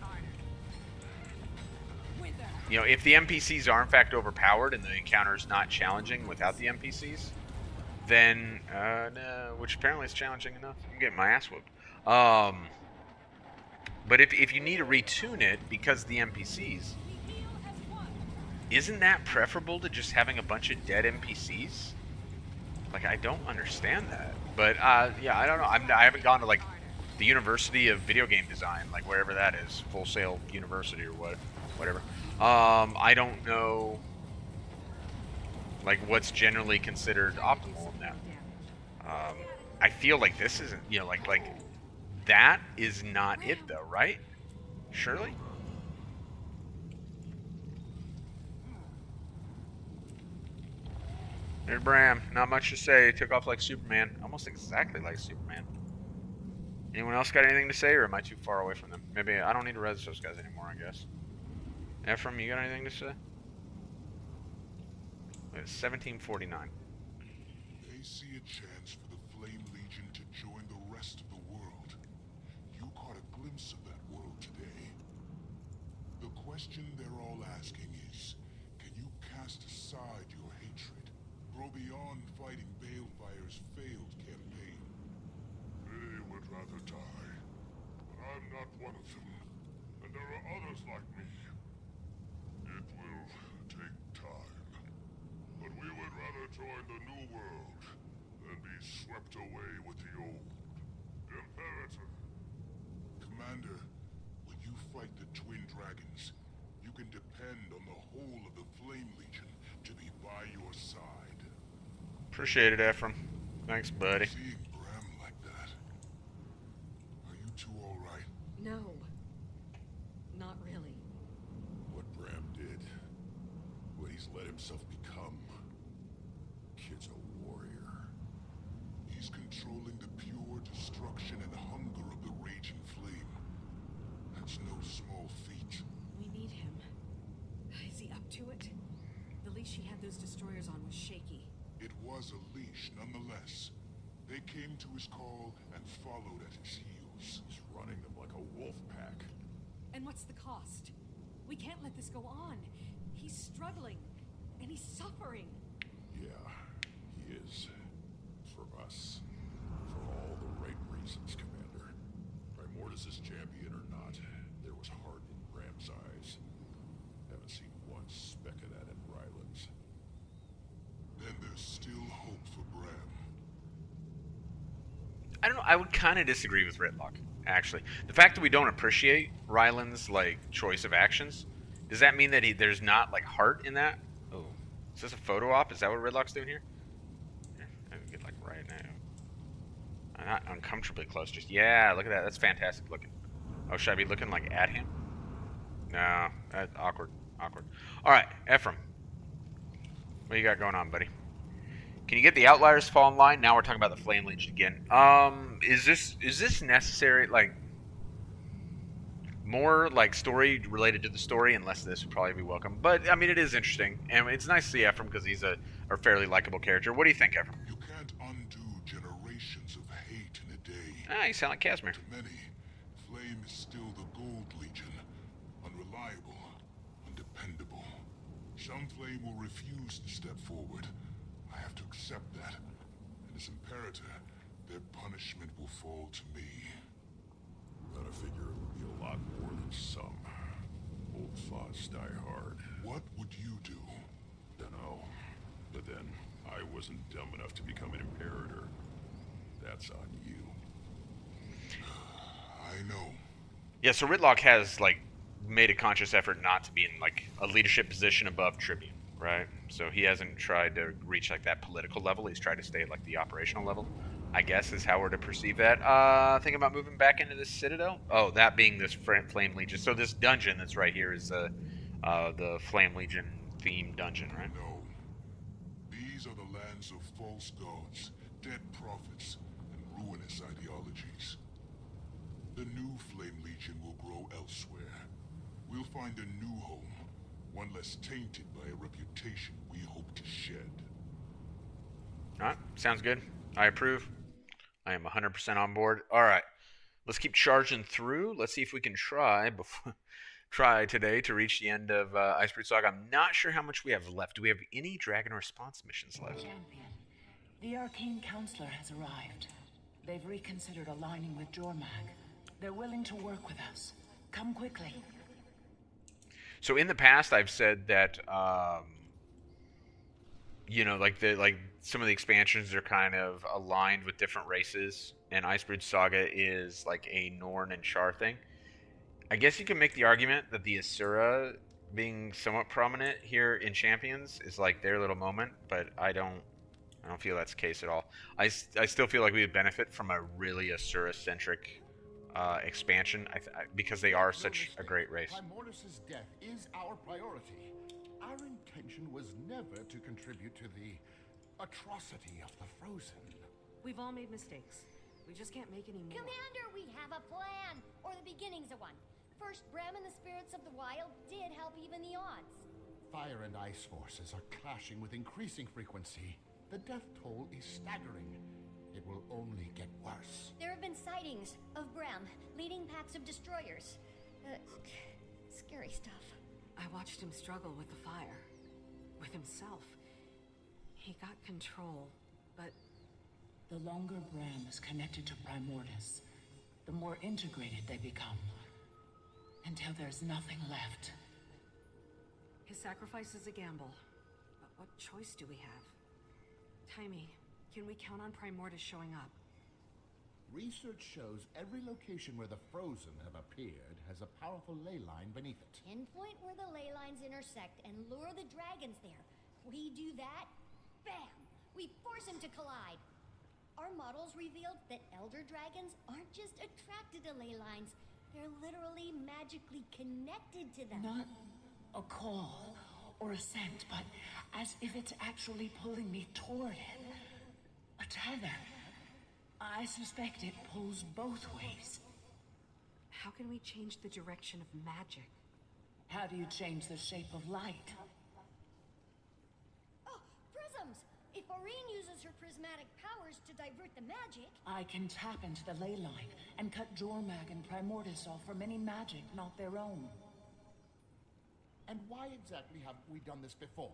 You know, if the NPCs are in fact overpowered and the encounter is not challenging without the NPCs, then no, which apparently is challenging enough. I'm getting my ass whooped. But if you need to retune it because of the NPCs, isn't that preferable to just having a bunch of dead NPCs? Like, I don't understand that. But yeah, I don't know. I haven't gone to like the University of Video Game Design, like wherever that is, Full Sail University or whatever. I don't know like what's generally considered optimal in that. I feel like this isn't, you know, like that is not it though, right? Surely? There's Bram. Not much to say. Took off like Superman. Almost exactly like Superman. Anyone else got anything to say, or am I too far away from them? Maybe I don't need to res those guys anymore, I guess. Ephraim, you got anything to say? It's 1749. They see a chance for the Flame Legion to join the rest of the world. You caught a glimpse of that world today. The question they're all asking is, can you cast aside your hatred? Grow beyond fighting Balefire's failed campaign? They would rather die. But I'm not one of them. And there are others like me. It will take time. But we would rather join the New World swept away with the old Imperator. Commander, when you fight the Twin Dragons, you can depend on the whole of the Flame Legion to be by your side. Appreciate it, Ephraim. Thanks, buddy. Seeing Bram like that, are you two all right? No. Not really. What Bram did, what he's let himself become. Kid's a warrior. He's controlling the pure destruction and hunger of the raging flame. That's no small feat. We need him. Is he up to it? The leash he had those destroyers on was shaky. It was a leash, nonetheless. They came to his call and followed at his heels. He's running them like a wolf pack. And what's the cost? We can't let this go on. He's struggling. And he's suffering. Yeah, he is. For us. For all the right reasons, Commander. Primordus is champion or not, there was heart in Bram's eyes. Haven't seen one speck of that in Ryland's. Then there's still hope for Bram. I don't know. I would kind of disagree with Ritlock, actually. The fact that we don't appreciate Ryland's like choice of actions, does that mean that there's not like heart in that? Oh, is this a photo op? Is that what Ritlock's doing here? Here, I can get like right now. I'm not uncomfortably close. Just yeah, look at that. That's fantastic looking. Oh, should I be looking like at him? No, that's awkward. Awkward. All right, Ephraim, what do you got going on, buddy? Can you get the Outliers to fall in line? Now we're talking about the Flame Legion again. Is this necessary? Like, more like story related to the story, and less of this would probably be welcome. But I mean, it is interesting, and it's nice to see Ephraim because he's a fairly likable character. What do you think, Ephraim? You can't undo generations of hate in a day. Ah, you sound like Casimir. To many, Flame is still the Gold Legion. Unreliable, undependable. Some Flame will refuse to step forward. I have to accept that. And as Imperator, their punishment will fall to me. Gotta figure it would be a lot more than some. Old thoughts die hard. What would you do? Dunno. But then, I wasn't dumb enough to become an Imperator. That's on you. I know. Yeah, so Ritlock has like made a conscious effort not to be in like a leadership position above Tribune, right? So he hasn't tried to reach like that political level. He's tried to stay at like the operational level, I guess is how we're to perceive that. Thinking about moving back into this Citadel. Oh, that being this Flame Legion. So this dungeon that's right here is the Flame Legion themed dungeon, right? No. These are the lands of false gods, dead prophets, and ruinous ideologies. The new Flame Legion will grow elsewhere. We'll find a new home, one less tainted by a reputation we hope to shed. Alright, sounds good. I approve. I am 100% on board. Alright, let's keep charging through. Let's see if we can try today to reach the end of Icebrood Saga. I'm not sure how much we have left. Do we have any Dragon Response missions left? Champion, the Arcane Counselor has arrived. They've reconsidered aligning with Jormag. They're willing to work with us. Come quickly. So in the past, I've said that, like some of the expansions are kind of aligned with different races, and Icebrood Saga is like a Norn and Char thing. I guess you can make the argument that the Asura being somewhat prominent here in Champions is like their little moment, but I don't feel that's the case at all. I still feel like we would benefit from a really Asura-centric expansion because they are such a great race. Primordus' death is our priority. Our intention was never to contribute to the atrocity of the Frozen. We've all made mistakes. We just can't make any more. Commander, we have a plan, or the beginnings of one. First, Bram and the spirits of the wild did help even the odds. Fire and ice forces are clashing with increasing frequency. The death toll is staggering. It will only get worse. There have been sightings of Bram leading packs of destroyers. Scary stuff. I watched him struggle with the fire. With himself. He got control, but... The longer Bram is connected to Primordus, the more integrated they become. Until there's nothing left. His sacrifice is a gamble. But what choice do we have? Taimi, Can we count on Primordius showing up? Research shows every location where the Frozen have appeared has a powerful ley line beneath it. Pinpoint where the ley lines intersect and lure the dragons there. We do that, bam! We force them to collide. Our models revealed that elder dragons aren't just attracted to ley lines, they're literally magically connected to them. Not a call or a scent, but as if it's actually pulling me toward it. A tether. I suspect it pulls both ways. How can we change the direction of magic? How do you change the shape of light? Oh, prisms! If Aurene uses her prismatic powers to divert the magic... I can tap into the ley line and cut Jormag and Primordius off from any magic not their own. And why exactly haven't we done this before?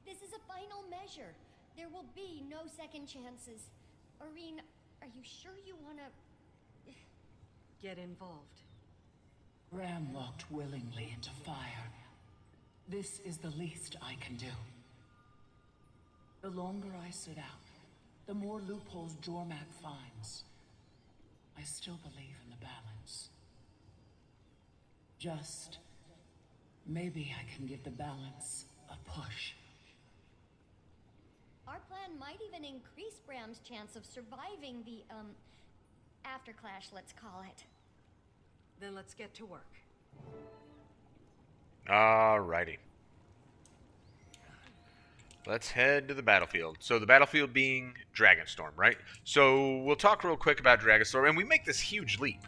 This is a final measure. There will be no second chances. Aurene, are you sure you wanna... Get involved. Ram walked willingly into fire. This is the least I can do. The longer I sit out, the more loopholes Jormag finds. I still believe in the balance. Just... maybe I can give the balance a push. Our plan might even increase Bram's chance of surviving the, afterclash, let's call it. Then let's get to work. Alrighty. Let's head to the battlefield. So the battlefield being Dragonstorm, right? So we'll talk real quick about Dragonstorm, and we make this huge leap.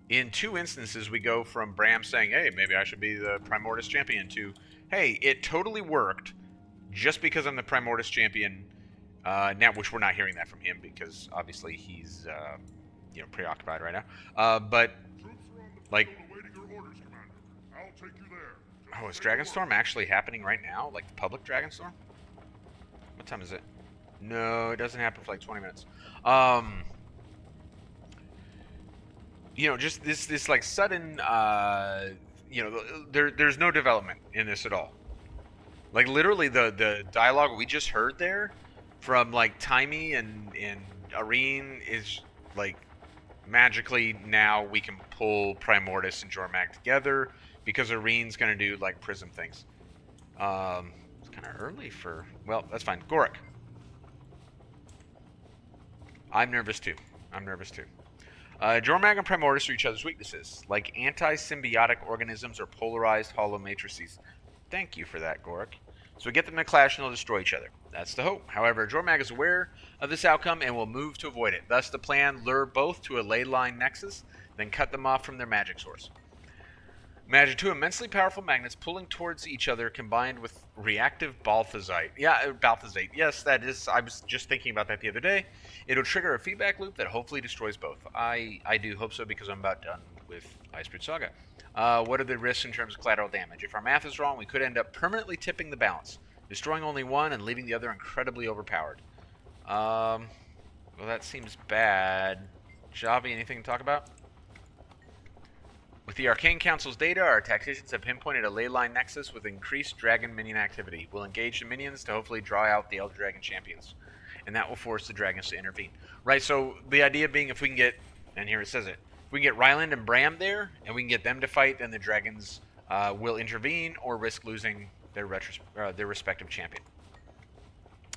In 2 instances, we go from Bram saying, hey, maybe I should be the Primordius champion, to, hey, it totally worked just because I'm the Primordius champion. Now, which we're not hearing that from him because obviously he's, preoccupied right now. But, like, Awaiting your orders, Commander. I'll take you there. oh, is Dragonstorm actually happening right now? Like the public Dragonstorm? What time is it? No, it doesn't happen for like 20 minutes. Just this like sudden, there's no development in this at all. Like literally the dialogue we just heard there from like Timey and Aurene is like magically now we can pull Primordius and Jormag together because Arene's gonna do like prism things. It's kind of early for, well, that's fine. Gorik. I'm nervous too. Jormag and Primordius are each other's weaknesses, like anti-symbiotic organisms or polarized hollow matrices. Thank you for that, Gorik. So we get them to clash and they'll destroy each other. That's the hope. However, Jormag is aware of this outcome and will move to avoid it. Thus, the plan: lure both to a ley line nexus, then cut them off from their magic source. Imagine 2 immensely powerful magnets pulling towards each other combined with reactive Balthazite. Yeah, Balthazite. Yes, that is. I was just thinking about that the other day. It'll trigger a feedback loop that hopefully destroys both. I do hope so because I'm about done with Icebrood Saga. What are the risks in terms of collateral damage? If our math is wrong, we could end up permanently tipping the balance, destroying only one and leaving the other incredibly overpowered. Well, that seems bad. Javi, anything to talk about? With the Arcane Council's data, our tacticians have pinpointed a ley line nexus with increased dragon minion activity. We'll engage the minions to hopefully draw out the Elder Dragon champions, and that will force the dragons to intervene. Right, so the idea being if we can get, and here it says it, if we can get Ryland and Bram there, and we can get them to fight, then the dragons will intervene or risk losing their respective champion.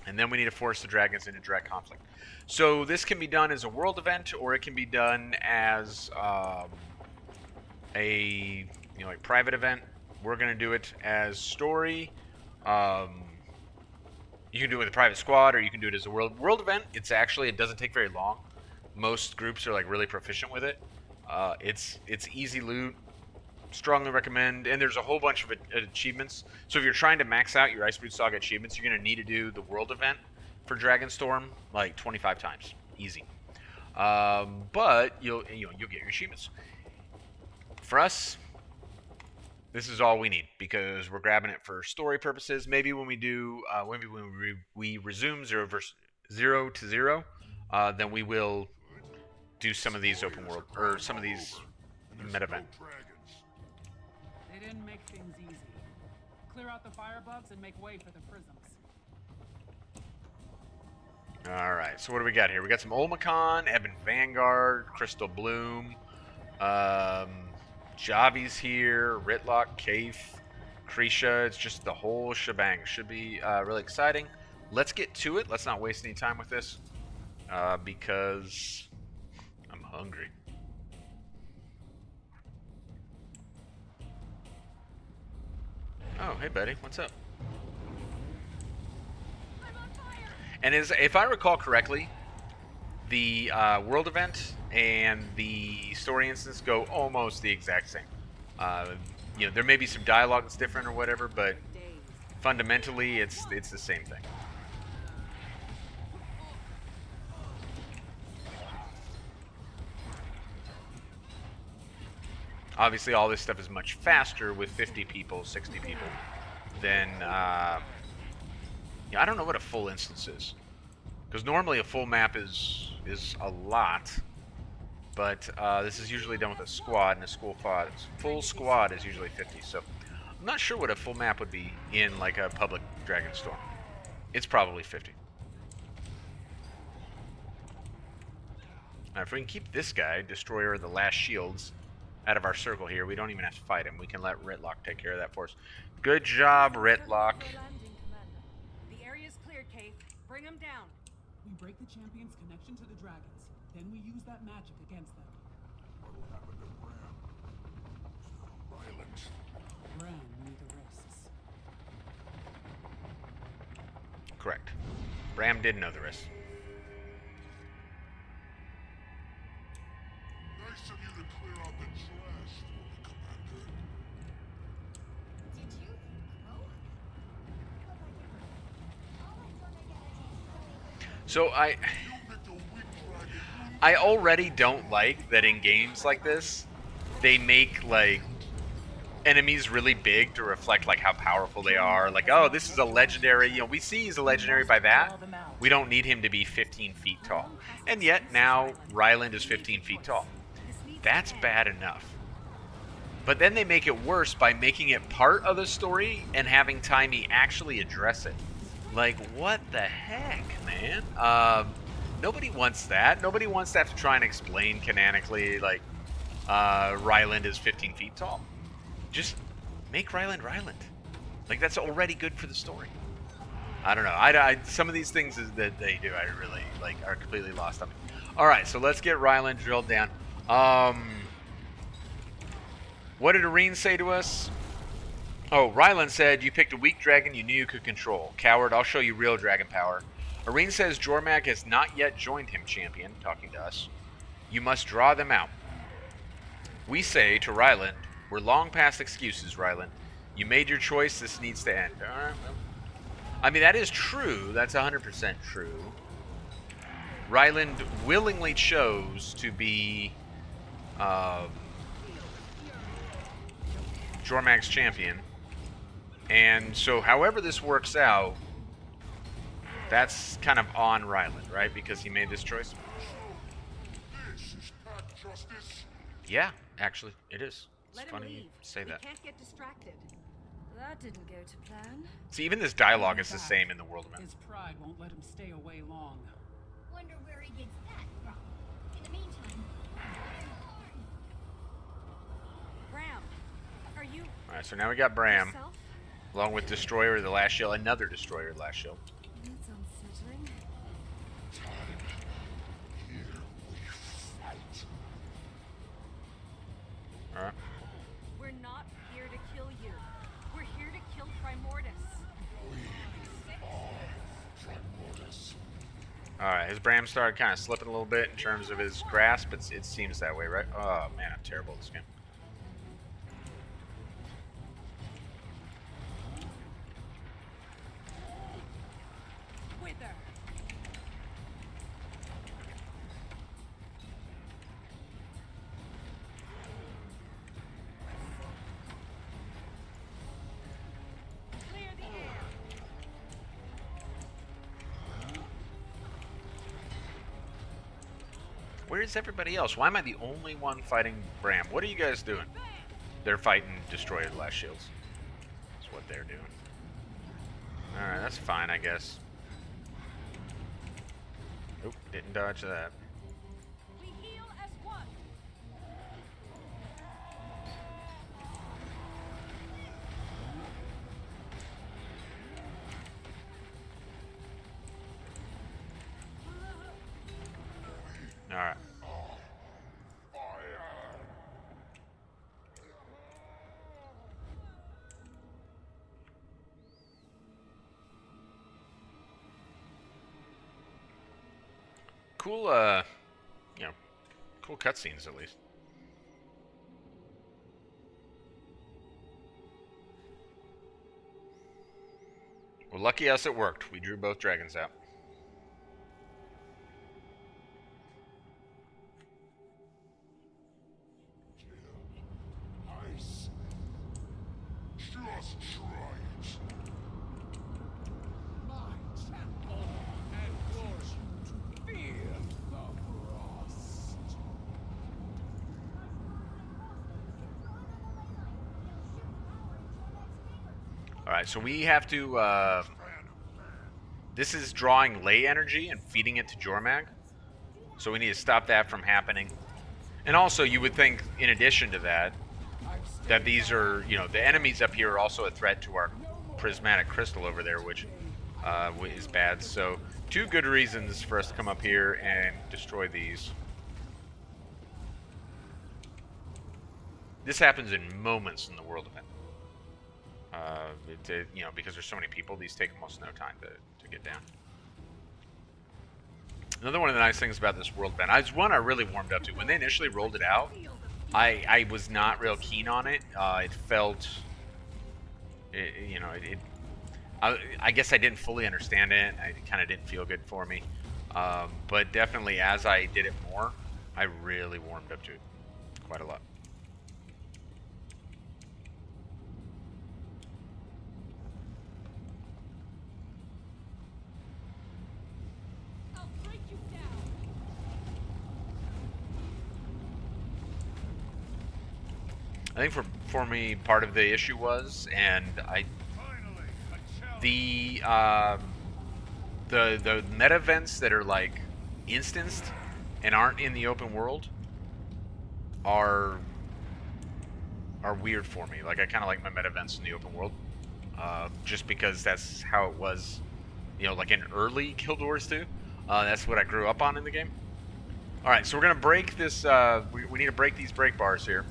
And then we need to force the dragons into direct conflict. So this can be done as a world event, or it can be done as a private event. We're gonna do it as story. You can do it with a private squad, or you can do it as a world event. It doesn't take very long. Most groups are like really proficient with it. It's easy loot. Strongly recommend. And there's a whole bunch of achievements. So if you're trying to max out your Icebrood Saga achievements, you're gonna need to do the world event for Dragonstorm like 25 times, easy. But you'll get your achievements. For us, this is all we need because we're grabbing it for story purposes. Maybe when we do, when we resume 0 to 0, then we will do some of these open world or some of these meta event. They didn't make things easy. Clear out the firebugs and make way for the prisms. Alright, so what do we got here? We got some Olmacon, Ebon Vanguard, Crystal Bloom, Javi's here, Ritlock, Kaith, Krisha. It's just the whole shebang. Should be really exciting. Let's get to it. Let's not waste any time with this because I'm hungry. Oh, hey buddy, what's up? And if I recall correctly, the world event and the story instance go almost the exact same. You know, there may be some dialogue that's different or whatever, but fundamentally, it's the same thing. Obviously, all this stuff is much faster with 50 people, 60 people than. Yeah, I don't know what a full instance is, because normally a full map is a lot, but this is usually done with a squad, and a full squad is usually 50. So I'm not sure what a full map would be in like a public Dragon Storm. It's probably 50. Now, if we can keep this guy, Destroyer of the Last Shields, out of our circle here, we don't even have to fight him. We can let Ritlock take care of that for us. Good job, Ritlock. Bring him down. We break the champion's connection to the dragons. Then we use that magic against them. What'll happen to Bram? Ryland. Bram knew the risks. Correct. Bram did know the risks. Nice of you to clear out the trash for me, Commander. Did you? Oh? So I already don't like that in games like this, they make like enemies really big to reflect like how powerful they are. Like, oh, this is a legendary. You know, we see he's a legendary by that. We don't need him to be 15 feet tall. And yet now Ryland is 15 feet tall. That's bad enough. But then they make it worse by making it part of the story and having Taimi actually address it. Like, what the heck, man? Nobody wants that. Nobody wants to have to try and explain canonically, like, Ryland is 15 feet tall. Just make Ryland Ryland. Like, that's already good for the story. I don't know. Some of these things that they do, I really, like, are completely lost on me. All right, so let's get Ryland drilled down. What did Irene say to us? Oh, Ryland said, you picked a weak dragon you knew you could control. Coward, I'll show you real dragon power. Irene says Jormag has not yet joined him, champion, talking to us. You must draw them out. We say to Ryland, we're long past excuses, Ryland. You made your choice, this needs to end. All right, well. I mean, that is true. That's 100% true. Ryland willingly chose to be Jormag's champion. And so however this works out, that's kind of on Ryland, right? Because he made this choice. This is not justice. Yeah, actually, it is. It's Let him funny you leave. say that. We can't get distracted. That didn't go to plan. See, even this dialogue is the same in the world event. His pride won't let him stay away long. Wonder where he gets that from. In the meantime, Bram, are you Alright, so now we got Bram, yourself? along with Destroyer of the Last Shield, another Destroyer of the Last Shield. That's unsettling. Here we fight. Alright. We're not here to kill you. We're here to kill Primordus. Primordus. Alright, his Bram started kind of slipping a little bit in terms of his grasp. It seems that way, right? Oh man, I'm terrible at this game. Wither. Clear the air. Where's everybody else? Why am I the only one fighting Bram? What are you guys doing? They're fighting Destroyer of the Last Shields. That's what they're doing. Alright, that's fine, I guess. Nope, didn't dodge that. We heal as one. Alright. Cool, you know, cool cutscenes at least. Well, lucky us it worked. We drew both dragons out. Ice. Just try it. My temple and glory to fear the frost. Alright, so we have to, this is drawing ley energy and feeding it to Jormag. So we need to stop that from happening. And also, you would think, in addition to that, that these are, you know, the enemies up here are also a threat to our prismatic crystal over there, which is bad. So, 2 good reasons for us to come up here and destroy these. This happens in moments in the world event. You know, because there's so many people, these take almost no time to get down. Another one of the nice things about this world event, I really warmed up to. When they initially rolled it out, I was not real keen on it. It felt, you know, I guess I didn't fully understand it. It kind of didn't feel good for me. But definitely as I did it more, I really warmed up to it quite a lot. I'll break you down. I think for me, part of the issue was, and the meta events that are like instanced and aren't in the open world are weird for me. Like, I kind of like my meta events in the open world, just because that's how it was, you know, like in early Guild Wars 2. That's what I grew up on in the game. All right, so we're gonna break this. We need to break these break bars here.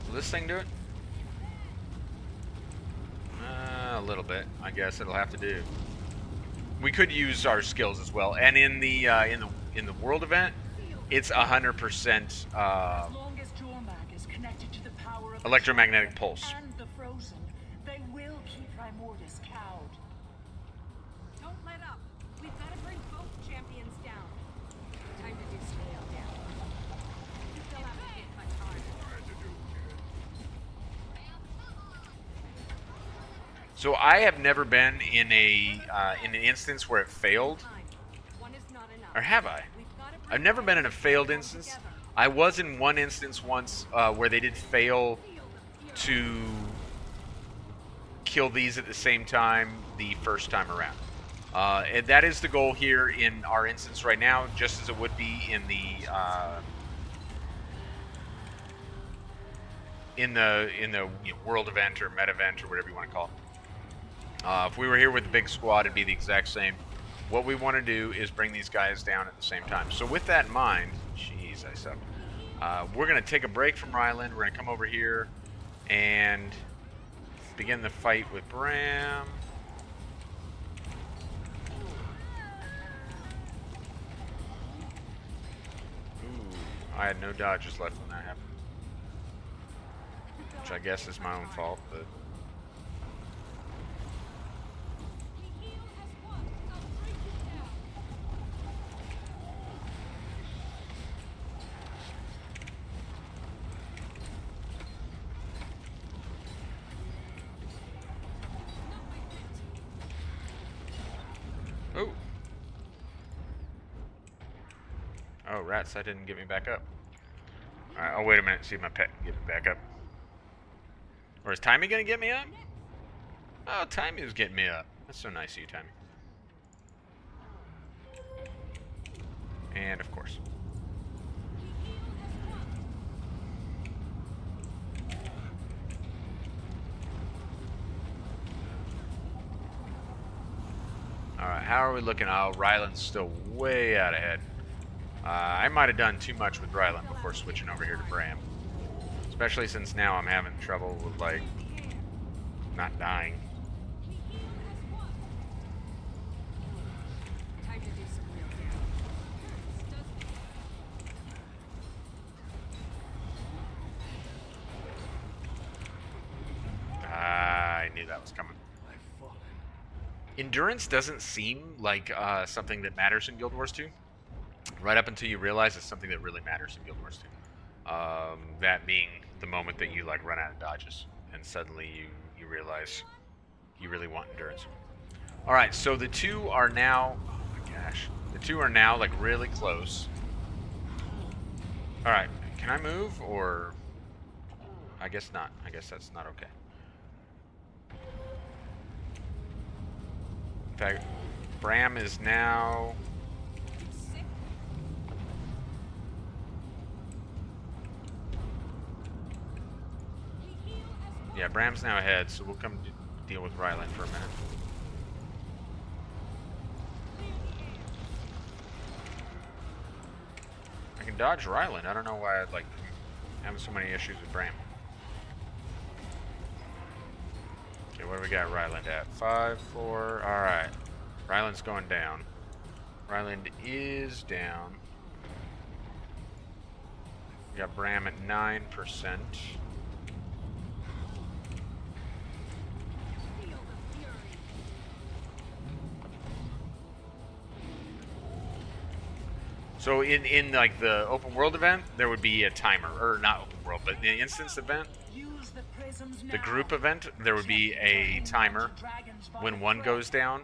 Will this thing do it? A little bit, I guess it'll have to do. We could use our skills as well, and in the world event, it's 100% As long as Jormag is connected to the power of electromagnetic the pulse. and the frozen, they will keep Primordus cowed. Don't let up. We've got to bring both champions down. Time to do scale down. You still have to hit much harder. So I have never been in an instance where it failed, One is not enough. or have I? We've got to I've bring never been in a both failed champions instance. together. I was in one instance once where they did fail to kill these at the same time the first time around. And that is the goal here in our instance right now, just as it would be in the you know, world event or meta event or whatever you want to call it. If we were here with the big squad, it'd be the exact same. What we want to do is bring these guys down at the same time. So with that in mind, jeez, I suck. We're going to take a break from Ryland. We're going to come over here and begin the fight with Bram. Ooh, I had no dodges left when that happened. Which I guess is my own fault, but... We heal as one. I'll break you down. Oh. Oh, rats, that didn't get me back up. Alright, I'll wait a minute and see if my pet can get me back up. Or is Timmy gonna get me up? Oh, Timmy was getting me up. That's so nice of you, Timmy. How are we looking? Oh, Ryland's still way out ahead. I might have done too much with Ryland before switching over here to Bram. Especially since now I'm having trouble with, like, not dying. We heal as one. Time to do some real damage. This does I knew that was coming. Endurance doesn't seem like something that matters in Guild Wars 2. Right up until you realize it's something that really matters in Guild Wars 2. That being the moment that you like run out of dodges, and suddenly you realize you really want endurance. All right, so the two are now. Oh my gosh, the two are now like really close. All right, can I move or? I guess not. I guess that's not okay. In fact, Bram is now. Yeah, Bram's now ahead, so we'll come deal with Ryland for a minute. I can dodge Ryland. I don't know why I'd like having so many issues with Bram. Okay, what do we got Ryland at? 5, 4. All right, Ryland's going down. Ryland is down. We got Bram at 9%. So in like the open world event, there would be a timer, or not open world, but the instance event, the group event, there would be a timer when one goes down,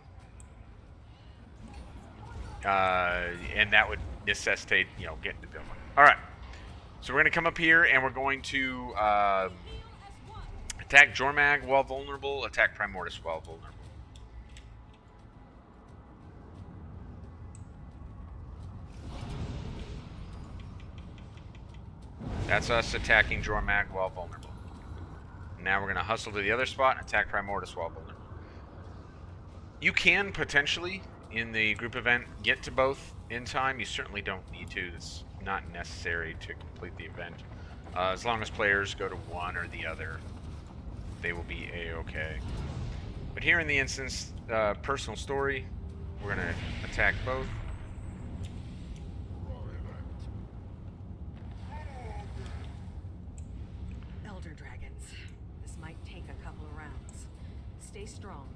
and that would necessitate, you know, getting to building. All right, so we're gonna come up here and we're going to attack Jormag while vulnerable, attack Primordius while vulnerable. That's us attacking Jormag while vulnerable. Now we're going to hustle to the other spot and attack Primordius while vulnerable. You can potentially, in the group event, get to both in time. You certainly don't need to. It's not necessary to complete the event. As long as players go to one or the other, they will be A-okay. But here in the instance, personal story, we're going to attack both. Elder dragons. This might take a couple of rounds. Stay strong.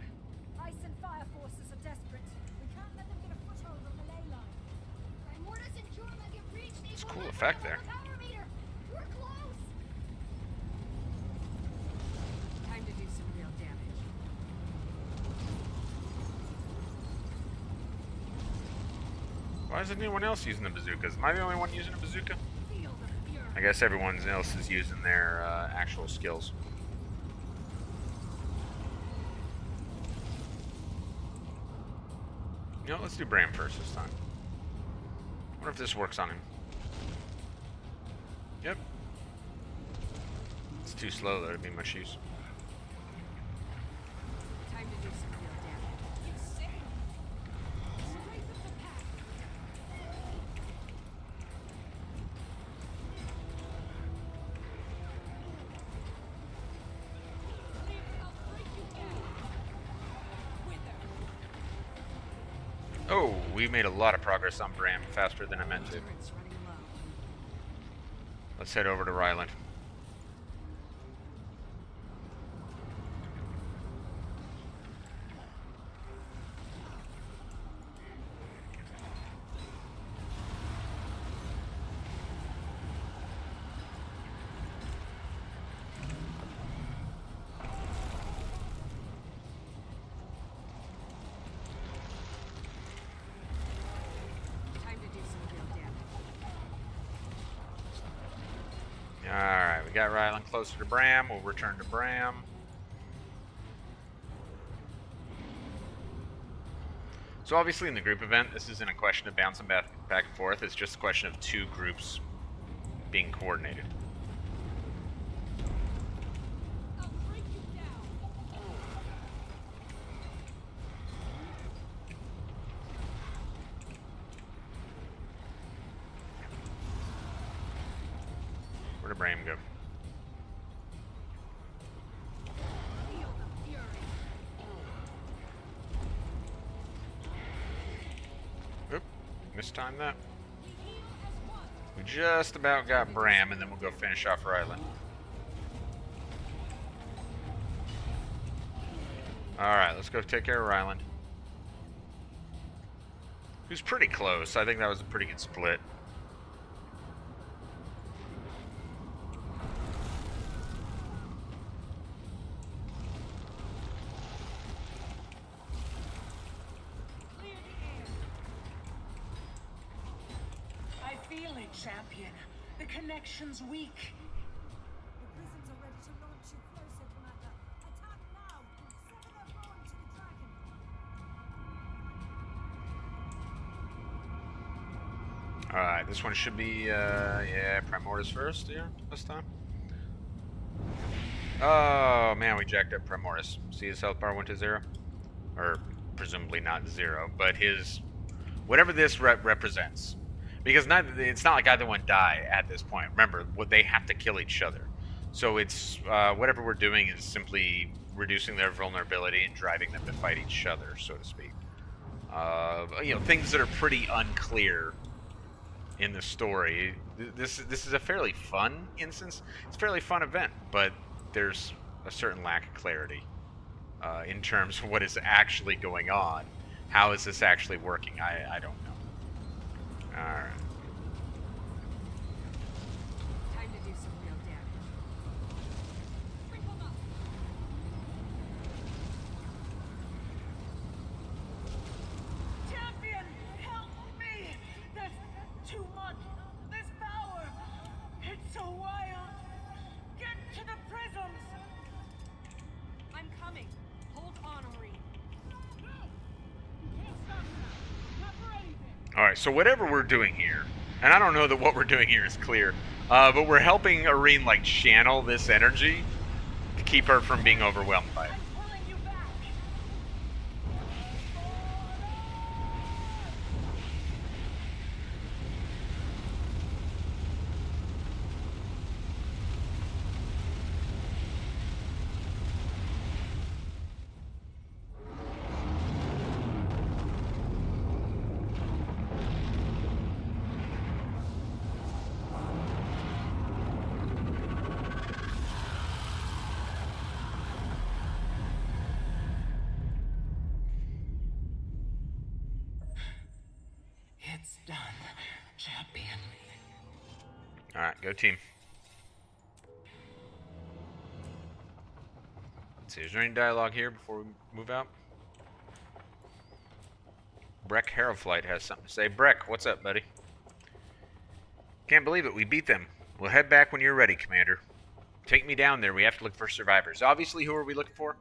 Ice and fire forces are desperate. We can't let them get a foothold on the ley line. Primordius and Jormag have reached the It's a cool effect there. power meter. We're close. Time to do some real damage. Why isn't anyone else using the bazookas? Am I the only one using a bazooka? Feel the fury. I guess everyone else is using their actual skills. You know, let's do Bram first this time. Wonder if this works on him. Yep. It's too slow though to be much use. Time to do some real damage. It's safe. Straight with the pack. I'll break you down. Wither. Oh, we made a lot of progress on Bram faster than I meant to. Endurance running low. Let's head over to Ryland. Time to do some real damage. Alright, we got Ryland closer to Bram. We'll return to Bram. So obviously in the group event, this isn't a question of bouncing back and forth. It's just a question of two groups being coordinated. I'll break you down. Bram go? Feel the fury. Oop, mistimed that. We just about got Bram, and then we'll go finish off Ryland. Alright, let's go take care of Ryland. Who's pretty close. I think that was a pretty good split. I feel it, champion. The connection's weak. The prisons are ready to launch you closer, Commander. Attack now! Sever their bond to the dragon! Alright, this one should be, yeah, Primordius first, yeah, this time. Oh, man, we jacked up Primordius. See his health bar went to 0? Or, presumably not 0, but his... whatever this represents. Because it's not like either one die at this point. Remember, they have to kill each other. So it's, whatever we're doing is simply reducing their vulnerability and driving them to fight each other, so to speak. You know, things that are pretty unclear in the story. This is a fairly fun instance. It's a fairly fun event, but there's a certain lack of clarity in terms of what is actually going on. How is this actually working? I don't know. Alright. Time to do some real damage. Bring them up. Champion, help me! There's too much. This power. It's so wild. Get to the prisms. I'm coming. Hold on, Ori. Alright, so whatever we're doing here, and I don't know that what we're doing here is clear, but we're helping Irene, like, channel this energy to keep her from being overwhelmed by it. I'm pulling you back. It's done, champion. Alright, go team. Let's see, is there any dialogue here before we move out? Breck Harrowflight has something to say. Breck, what's up, buddy? Can't believe it, we beat them. We'll head back when you're ready, Commander. Take me down there, we have to look for survivors. Obviously, who are we looking for?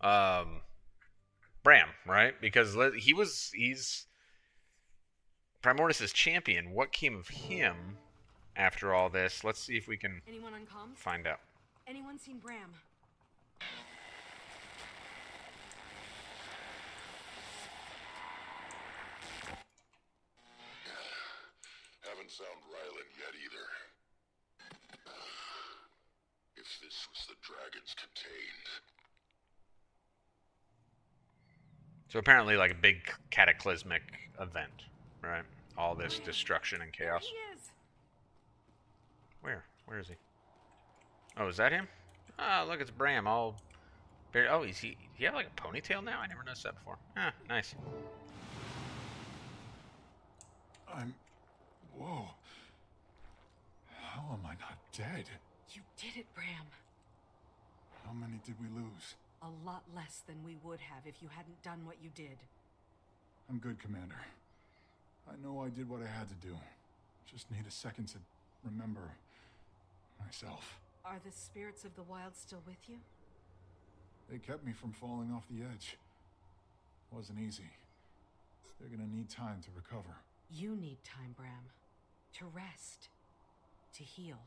Bram, right? Because he's Primordius' champion. What came of him after all this? Let's see if we can Anyone on comms? find out. Anyone seen Bram? Haven't found Ryland yet either. If this was the dragon's contained. So apparently like a big cataclysmic event, right? All this destruction and chaos. He is. Where? Where is he? Oh, is that him? Ah, look, it's Bram. All very... Oh, does he have like a ponytail now? I never noticed that before. Ah, nice. Whoa. How am I not dead? You did it, Bram. How many did we lose? A lot less than we would have if you hadn't done what you did. I'm good, Commander. I know I did what I had to do. Just need a second to remember myself. Are the spirits of the wild still with you? They kept me from falling off the edge. Wasn't easy. They're gonna need time to recover. You need time, Bram. To rest. To heal.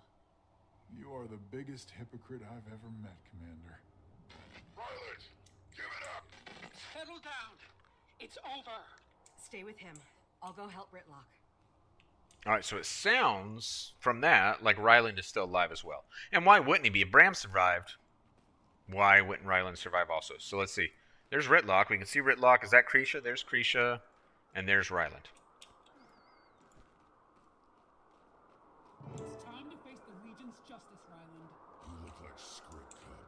You are the biggest hypocrite I've ever met, Commander. Ryland, give it up! Settle down. It's over. Stay with him. I'll go help Ritlock. All right, so it sounds from that like Ryland is still alive as well. And why wouldn't he be? If Bram survived, why wouldn't Ryland survive also? So let's see. There's Ritlock. We can see Ritlock. Is that Krisha? There's Krisha. And there's Ryland. It's time to face the Legion's justice, Ryland. You look like script, Cub.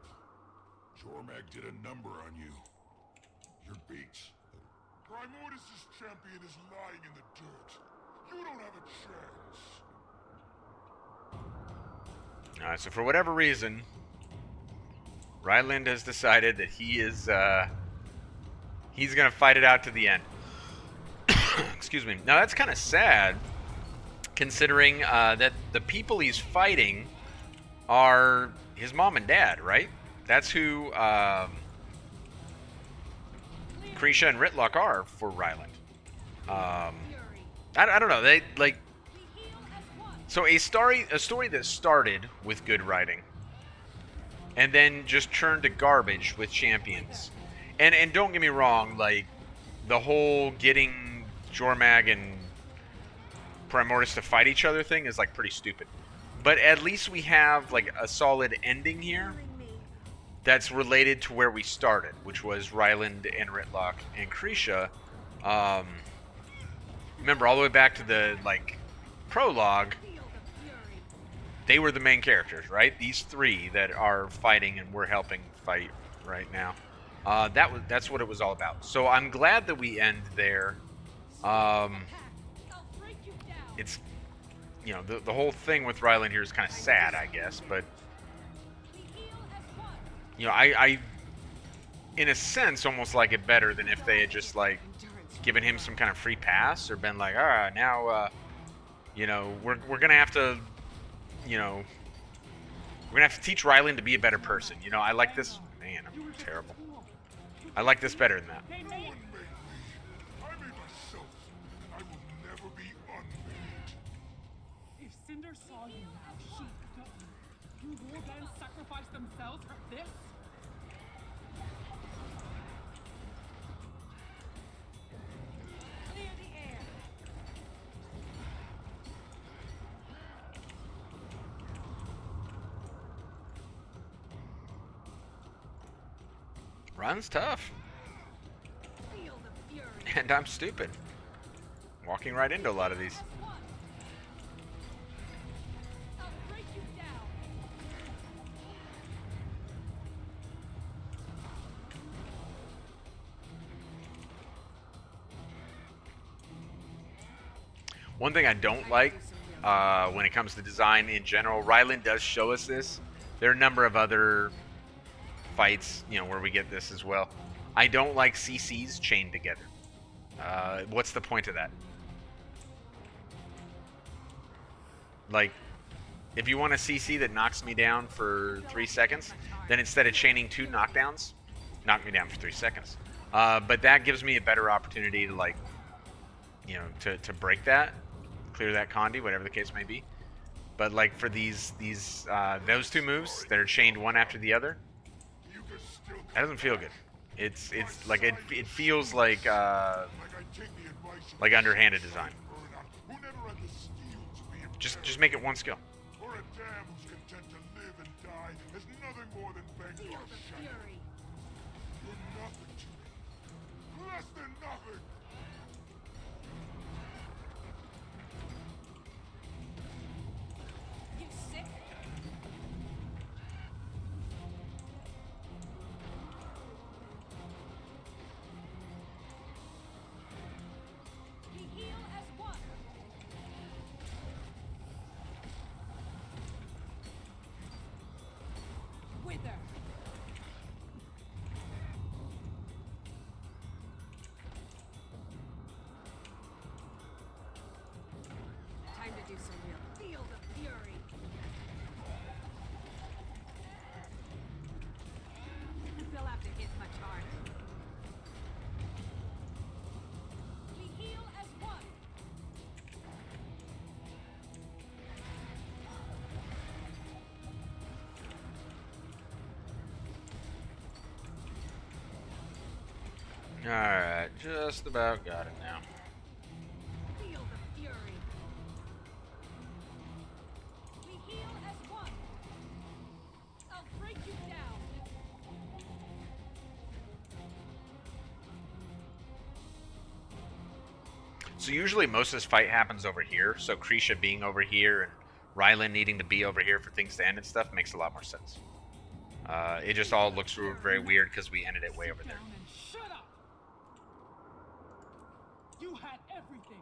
Jormag did a number on you. You're beat. Primordus' champion is lying in the dirt. You don't have a chance. All right, so for whatever reason, Ryland has decided that he is he's gonna fight it out to the end. Excuse me. Now that's kind of sad, considering that the people he's fighting are his mom and dad, right? That's who Krisha and Ritlock are for Ryland. I don't know. They like so a story that started with good writing and then just turned to garbage with champions. And don't get me wrong, like the whole getting Jormag and Primordus to fight each other thing is like pretty stupid. But at least we have like a solid ending here that's related to where we started, which was Ryland and Ritlock and Krisha. Remember all the way back to the like prologue, they were the main characters, right? These three that are fighting and we're helping fight right now. That's what it was all about. So I'm glad that we end there. It's, you know, the whole thing with Ryland here is kind of sad, I guess, but you know, I in a sense almost like it better than if they had just like given him some kind of free pass or been like, all right, now you know, we're gonna have to, you know, we're gonna have to teach Ryland to be a better person. You know, I like this. Man, I'm terrible. I like this better than that. No one made me. I made myself, and I will never be unmade. If Cinder saw you now, she'd go. You will then sacrifice themselves for this? Clear the air. Run's tough. Feel the fury. And I'm stupid. Walking right into a lot of these. I'll break you down. One thing I don't like when it comes to design in general, Ryland does show us this. There are a number of other fights, you know, where we get this as well. I don't like CCs chained together. What's the point of that? Like, if you want a CC that knocks me down for 3 seconds, then instead of chaining 2 knockdowns, knock me down for 3 seconds. But that gives me a better opportunity to, like, you know, to break that, clear that condi, whatever the case may be. But like for those 2 moves that are chained one after the other, that doesn't feel good. It's like it feels like underhanded design. Just make it one skill. Or a dam who's content to live and die is nothing more than begging Feel our the shadow. fury. You're nothing to me. Less than nothing. You sick? We heal as one. Wither. Time to do some real. Feel the fury. They'll have to hit much harder. We heal as one. Alright, just about got it now. Feel the fury. So usually most of this fight happens over here. So Krisha being over here and Ryland needing to be over here for things to end and stuff makes a lot more sense. It just all looks very weird because we ended it way over there. Sit down and shut up! You had everything.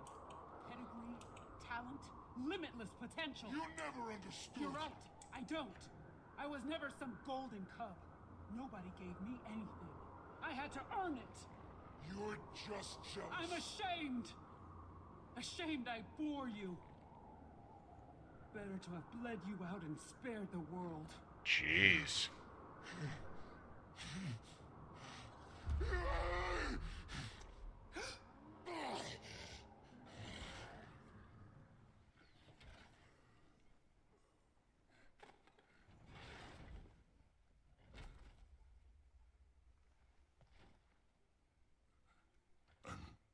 Pedigree, talent, limitless potential. You never understood. You're right. I don't. I was never some golden cub. Nobody gave me anything. I had to earn it. You're just jealous. I'm ashamed. Ashamed I bore you. Better to have bled you out and spared the world. Jeez.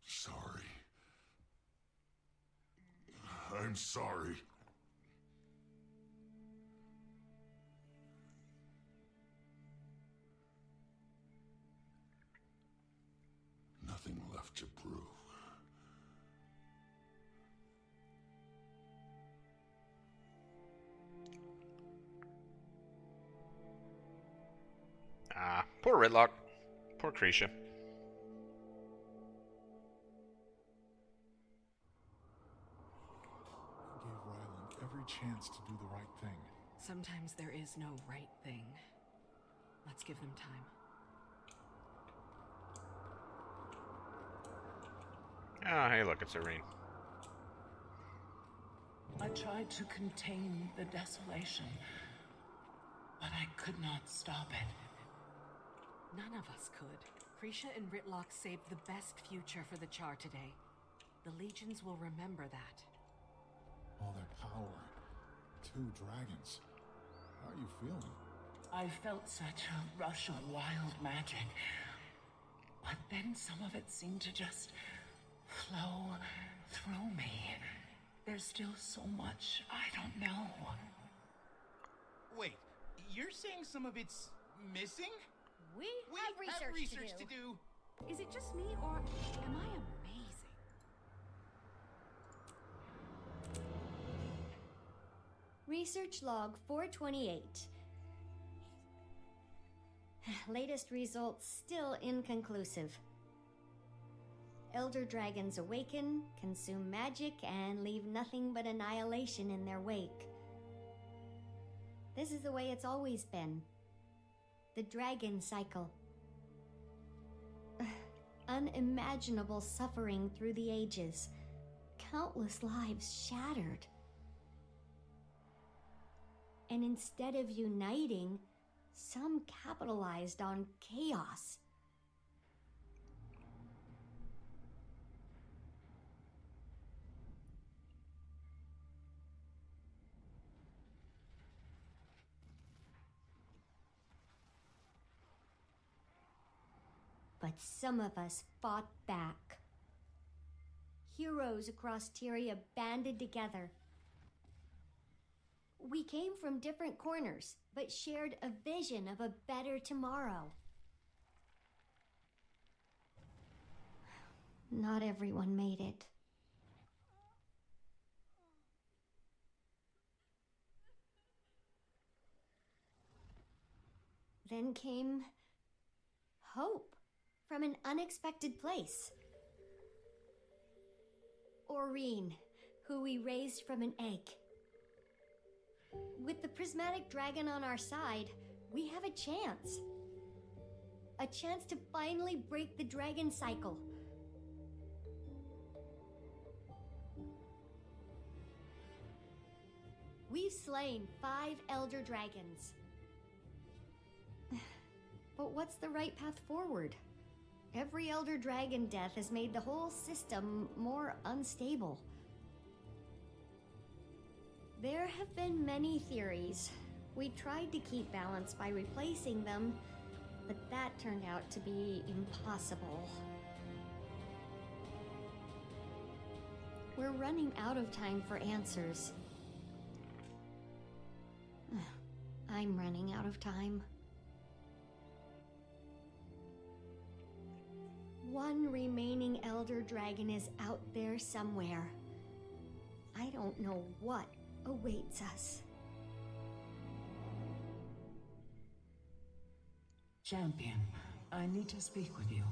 Sorry. I'm sorry. Nothing left to prove. Ah, poor Ridlock. Poor Krisha. I gave Ryland every chance to do the right thing. Sometimes there is no right thing. Let's give them time. Ah, hey, look, it's Irene. I tried to contain the desolation, but I could not stop it. None of us could. Krisha and Ritlock saved the best future for the Char today. The Legions will remember that. All their power. 2 dragons. How are you feeling? I felt such a rush of wild magic. But then some of it seemed to just flow through me. There's still so much I don't know. Wait, you're saying some of it's missing? We We have research, to do. Is it just me, or am I amazing? Research log 428. Latest results still inconclusive. Elder dragons awaken, consume magic, and leave nothing but annihilation in their wake. This is the way it's always been. The dragon cycle. Unimaginable suffering through the ages. Countless lives shattered. And instead of uniting, some capitalized on chaos. But some of us fought back. Heroes across Tyria banded together. We came from different corners, but shared a vision of a better tomorrow. Not everyone made it. Then came hope from an unexpected place. Aurene, who we raised from an egg. With the prismatic dragon on our side, we have a chance. A chance to finally break the dragon cycle. We've slain 5 elder dragons. But what's the right path forward? Every elder dragon death has made the whole system more unstable. There have been many theories. We tried to keep balance by replacing them, but that turned out to be impossible. We're running out of time for answers. I'm running out of time. one remaining Elder Dragon is out there somewhere. I don't know what awaits us. Champion, I need to speak with you.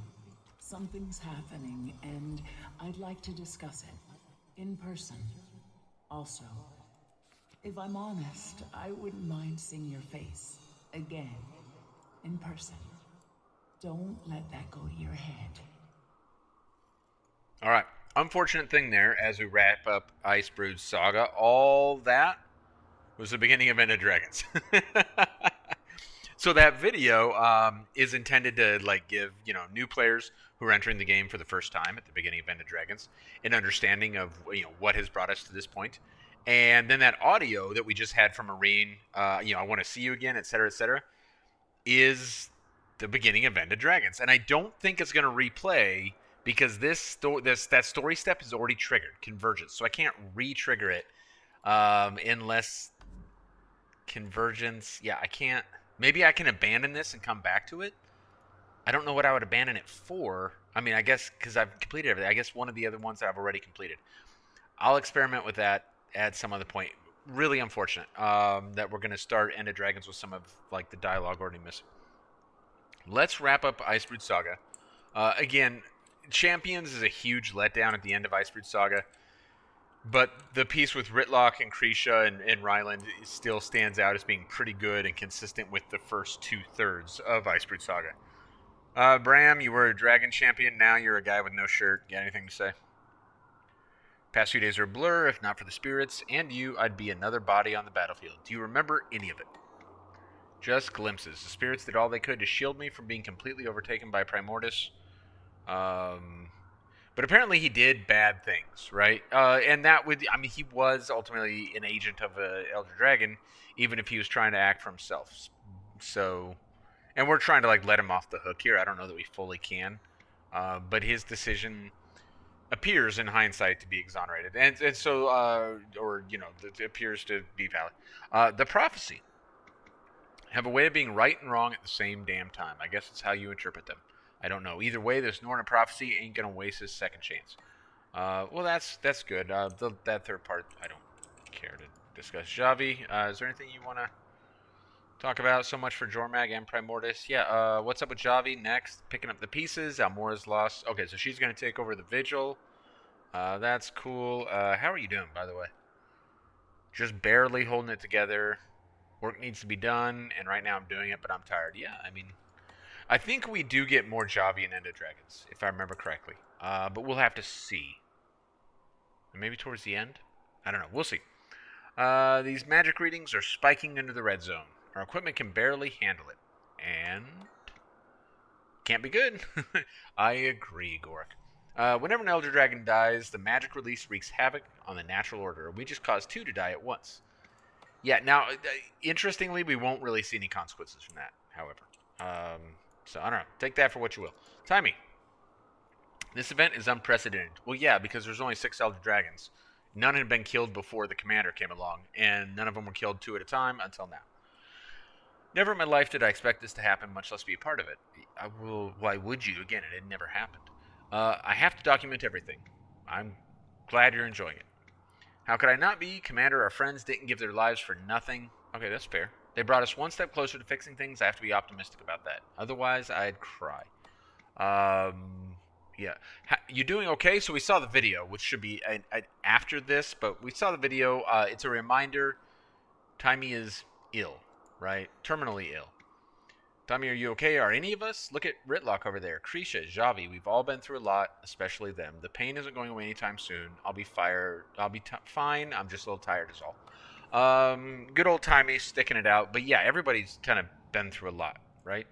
Something's happening, and I'd like to discuss it. In person. Also, if I'm honest, I wouldn't mind seeing your face. Again. In person. Don't let that go to your head. All right. Unfortunate thing there, as we wrap up Icebrood Saga, all that was the beginning of End of Dragons. So that video is intended to give new players who are entering the game for the first time at the beginning of End of Dragons an understanding of what has brought us to this point. And then that audio that we just had from Marine, I want to see you again, etc., is the beginning of End of Dragons. And I don't think it's going to replay because that story step is already triggered, Convergence. So I can't re-trigger it unless Convergence. Yeah, I can't. Maybe I can abandon this and come back to it. I don't know what I would abandon it for. I mean, I guess because I've completed everything. I guess one of the other ones that I've already completed. I'll experiment with that at some other point. Really unfortunate that we're going to start End of Dragons with some of the dialogue already missing. Let's wrap up Icebrood Saga. Again, Champions is a huge letdown at the end of Icebrood Saga. But the piece with Rytlock and Krisha and Ryland still stands out as being pretty good and consistent with the first 2/3 of Icebrood Saga. Bram, you were a dragon champion. Now you're a guy with no shirt. Got anything to say? Past few days are a blur. If not for the spirits and you, I'd be another body on the battlefield. Do you remember any of it? Just glimpses. The spirits did all they could to shield me from being completely overtaken by Primordus. But apparently he did bad things, right? And that would, he was ultimately an agent of an Elder Dragon, even if he was trying to act for himself. So, and we're trying to let him off the hook here. I don't know that we fully can. But his decision appears in hindsight to be exonerated. And so, it appears to be valid. The prophecy have a way of being right and wrong at the same damn time. I guess it's how you interpret them. I don't know. Either way, this Norna prophecy ain't going to waste his second chance. Well, that's good. That third part, I don't care to discuss. Javi, is there anything you want to talk about? So much for Jormag and Primordus. Yeah, what's up with Javi next? Picking up the pieces. Almora's lost. Okay, so she's going to take over the Vigil. That's cool. How are you doing, by the way? Just barely holding it together. Work needs to be done, and right now I'm doing it, but I'm tired. Yeah, I think we do get more Javi in End of Dragons, if I remember correctly. But we'll have to see. Maybe towards the end? I don't know. We'll see. These magic readings are spiking into the red zone. Our equipment can barely handle it. And can't be good. I agree, Gork. Whenever an Elder Dragon dies, the magic release wreaks havoc on the natural order. We just caused 2 to die at once. Yeah, now, interestingly, we won't really see any consequences from that, however. So, I don't know. Take that for what you will. Timey. This event is unprecedented. Well, yeah, because there's only 6 Elder Dragons. None had been killed before the commander came along, and none of them were killed 2 at a time until now. Never in my life did I expect this to happen, much less be a part of it. Why would you? Again, it had never happened. I have to document everything. I'm glad you're enjoying it. How could I not be? Commander, our friends didn't give their lives for nothing. Okay, that's fair. They brought us one step closer to fixing things. I have to be optimistic about that. Otherwise, I'd cry. Yeah. You doing okay? So we saw the video, which should be after this, but we saw the video. It's a reminder. Timey is ill, right? Terminally ill. Timey, are you okay? Are any of us? Look at Rytlock over there. Krisha, Javi, we've all been through a lot, especially them. The pain isn't going away anytime soon. I'll be fine. I'm just a little tired is all. Good old Timey sticking it out. But yeah, everybody's kind of been through a lot, right?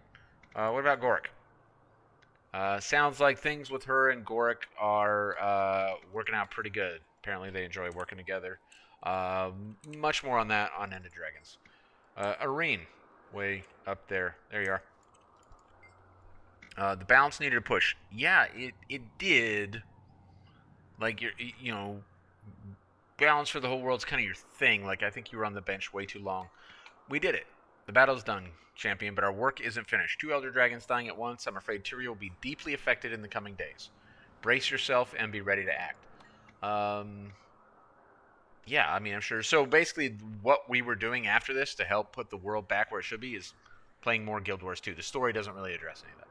What about Gork? Sounds like things with her and Gork are working out pretty good. Apparently they enjoy working together. Much more on that on End of Dragons. Irene, way up there. There you are. The balance needed a push. Yeah, it did. Like, balance for the whole world's kind of your thing. Like, I think you were on the bench way too long. We did it. The battle's done, champion, but our work isn't finished. 2 Elder Dragons dying at once. I'm afraid Tyrael will be deeply affected in the coming days. Brace yourself and be ready to act. Yeah, I mean, I'm sure. So basically, what we were doing after this to help put the world back where it should be is playing more Guild Wars 2. The story doesn't really address any of that.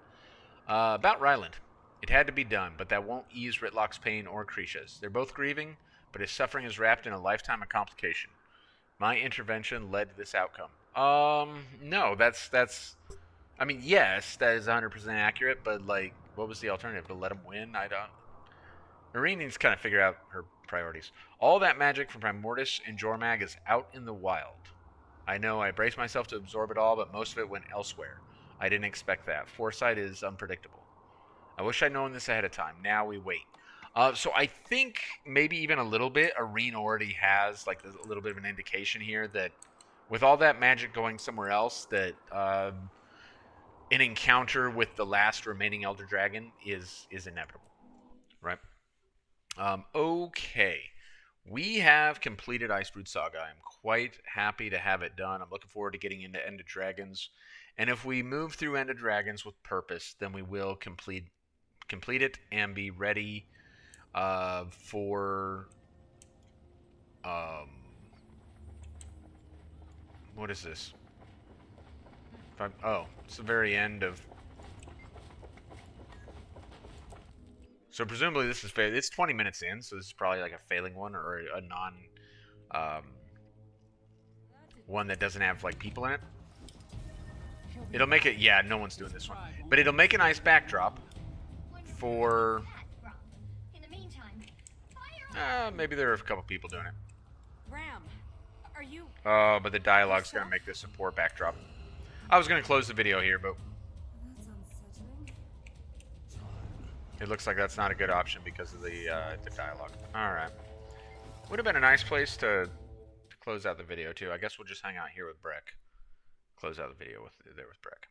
About Ryland. It had to be done, but that won't ease Ritlock's pain or Krisha's. They're both grieving, but his suffering is wrapped in a lifetime of complication. My intervention led to this outcome. No, that's. I mean, yes, that is 100% accurate, but like, what was the alternative? To let him win? I don't. Marine needs to kind of figure out her priorities. All that magic from Primordus and Jormag is out in the wild. I know I braced myself to absorb it all, but most of it went elsewhere. I didn't expect that. Foresight is unpredictable. I wish I'd known this ahead of time. Now we wait. So I think maybe even a little bit, Arene already has like a little bit of an indication here that with all that magic going somewhere else, that an encounter with the last remaining Elder Dragon is inevitable, right? Okay. We have completed Icebrood Saga. I'm quite happy to have it done. I'm looking forward to getting into End of Dragons. And if we move through End of Dragons with purpose, then we will complete it and be ready for what is this? It's the very end of. So presumably this is it's 20 minutes in, so this is probably like a failing one or a non one that doesn't have like people in it. It'll make it, yeah, no one's doing this one, but it'll make a nice backdrop for. In the meantime, maybe there are a couple people doing it. Ram, are you... Oh, but the dialogue's gonna make this a poor backdrop. I was gonna close the video here, but That's unsettling. it looks like that's not a good option because of the dialogue. All right, would have been a nice place to close out the video too. I guess we'll just hang out here with Breck. Close out the video with Breck.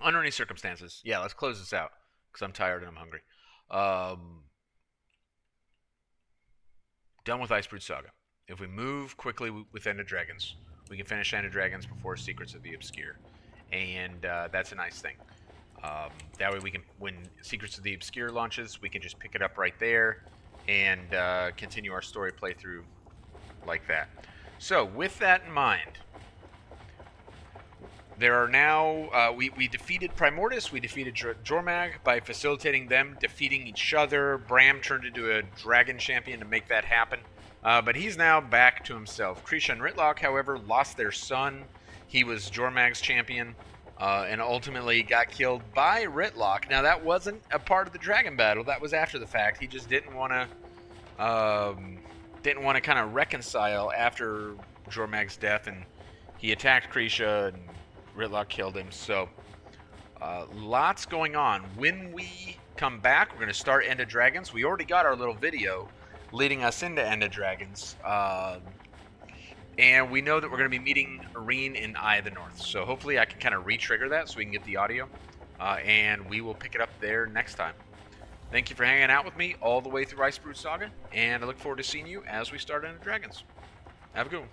Under any circumstances, yeah, let's close this out because I'm tired and I'm hungry. Done with Icebrood Saga. If we move quickly with End of Dragons, we can finish End of Dragons before Secrets of the Obscure, and that's a nice thing. That way we can, when Secrets of the Obscure launches, we can just pick it up right there and continue our story playthrough like that. So with that in mind, there are now, we defeated Primordus, we defeated Jormag by facilitating them defeating each other. Bram turned into a dragon champion to make that happen, but he's now back to himself. Krisha and Ritlock, however, lost their son. He was Jormag's champion, and ultimately got killed by Ritlock. Now that wasn't a part of the dragon battle, that was after the fact. He just didn't want to kind of reconcile after Jormag's death, and he attacked Krisha and Ritlock killed him. So lots going on. When we come back, we're going to start End of Dragons. We already got our little video leading us into End of Dragons, and we know that we're going to be meeting Arene in Eye of the North. So hopefully I can kind of re-trigger that so we can get the audio, and we will pick it up there next time. Thank you for hanging out with me all the way through Icebrood Saga, and I look forward to seeing you as we start End of Dragons. Have a good one.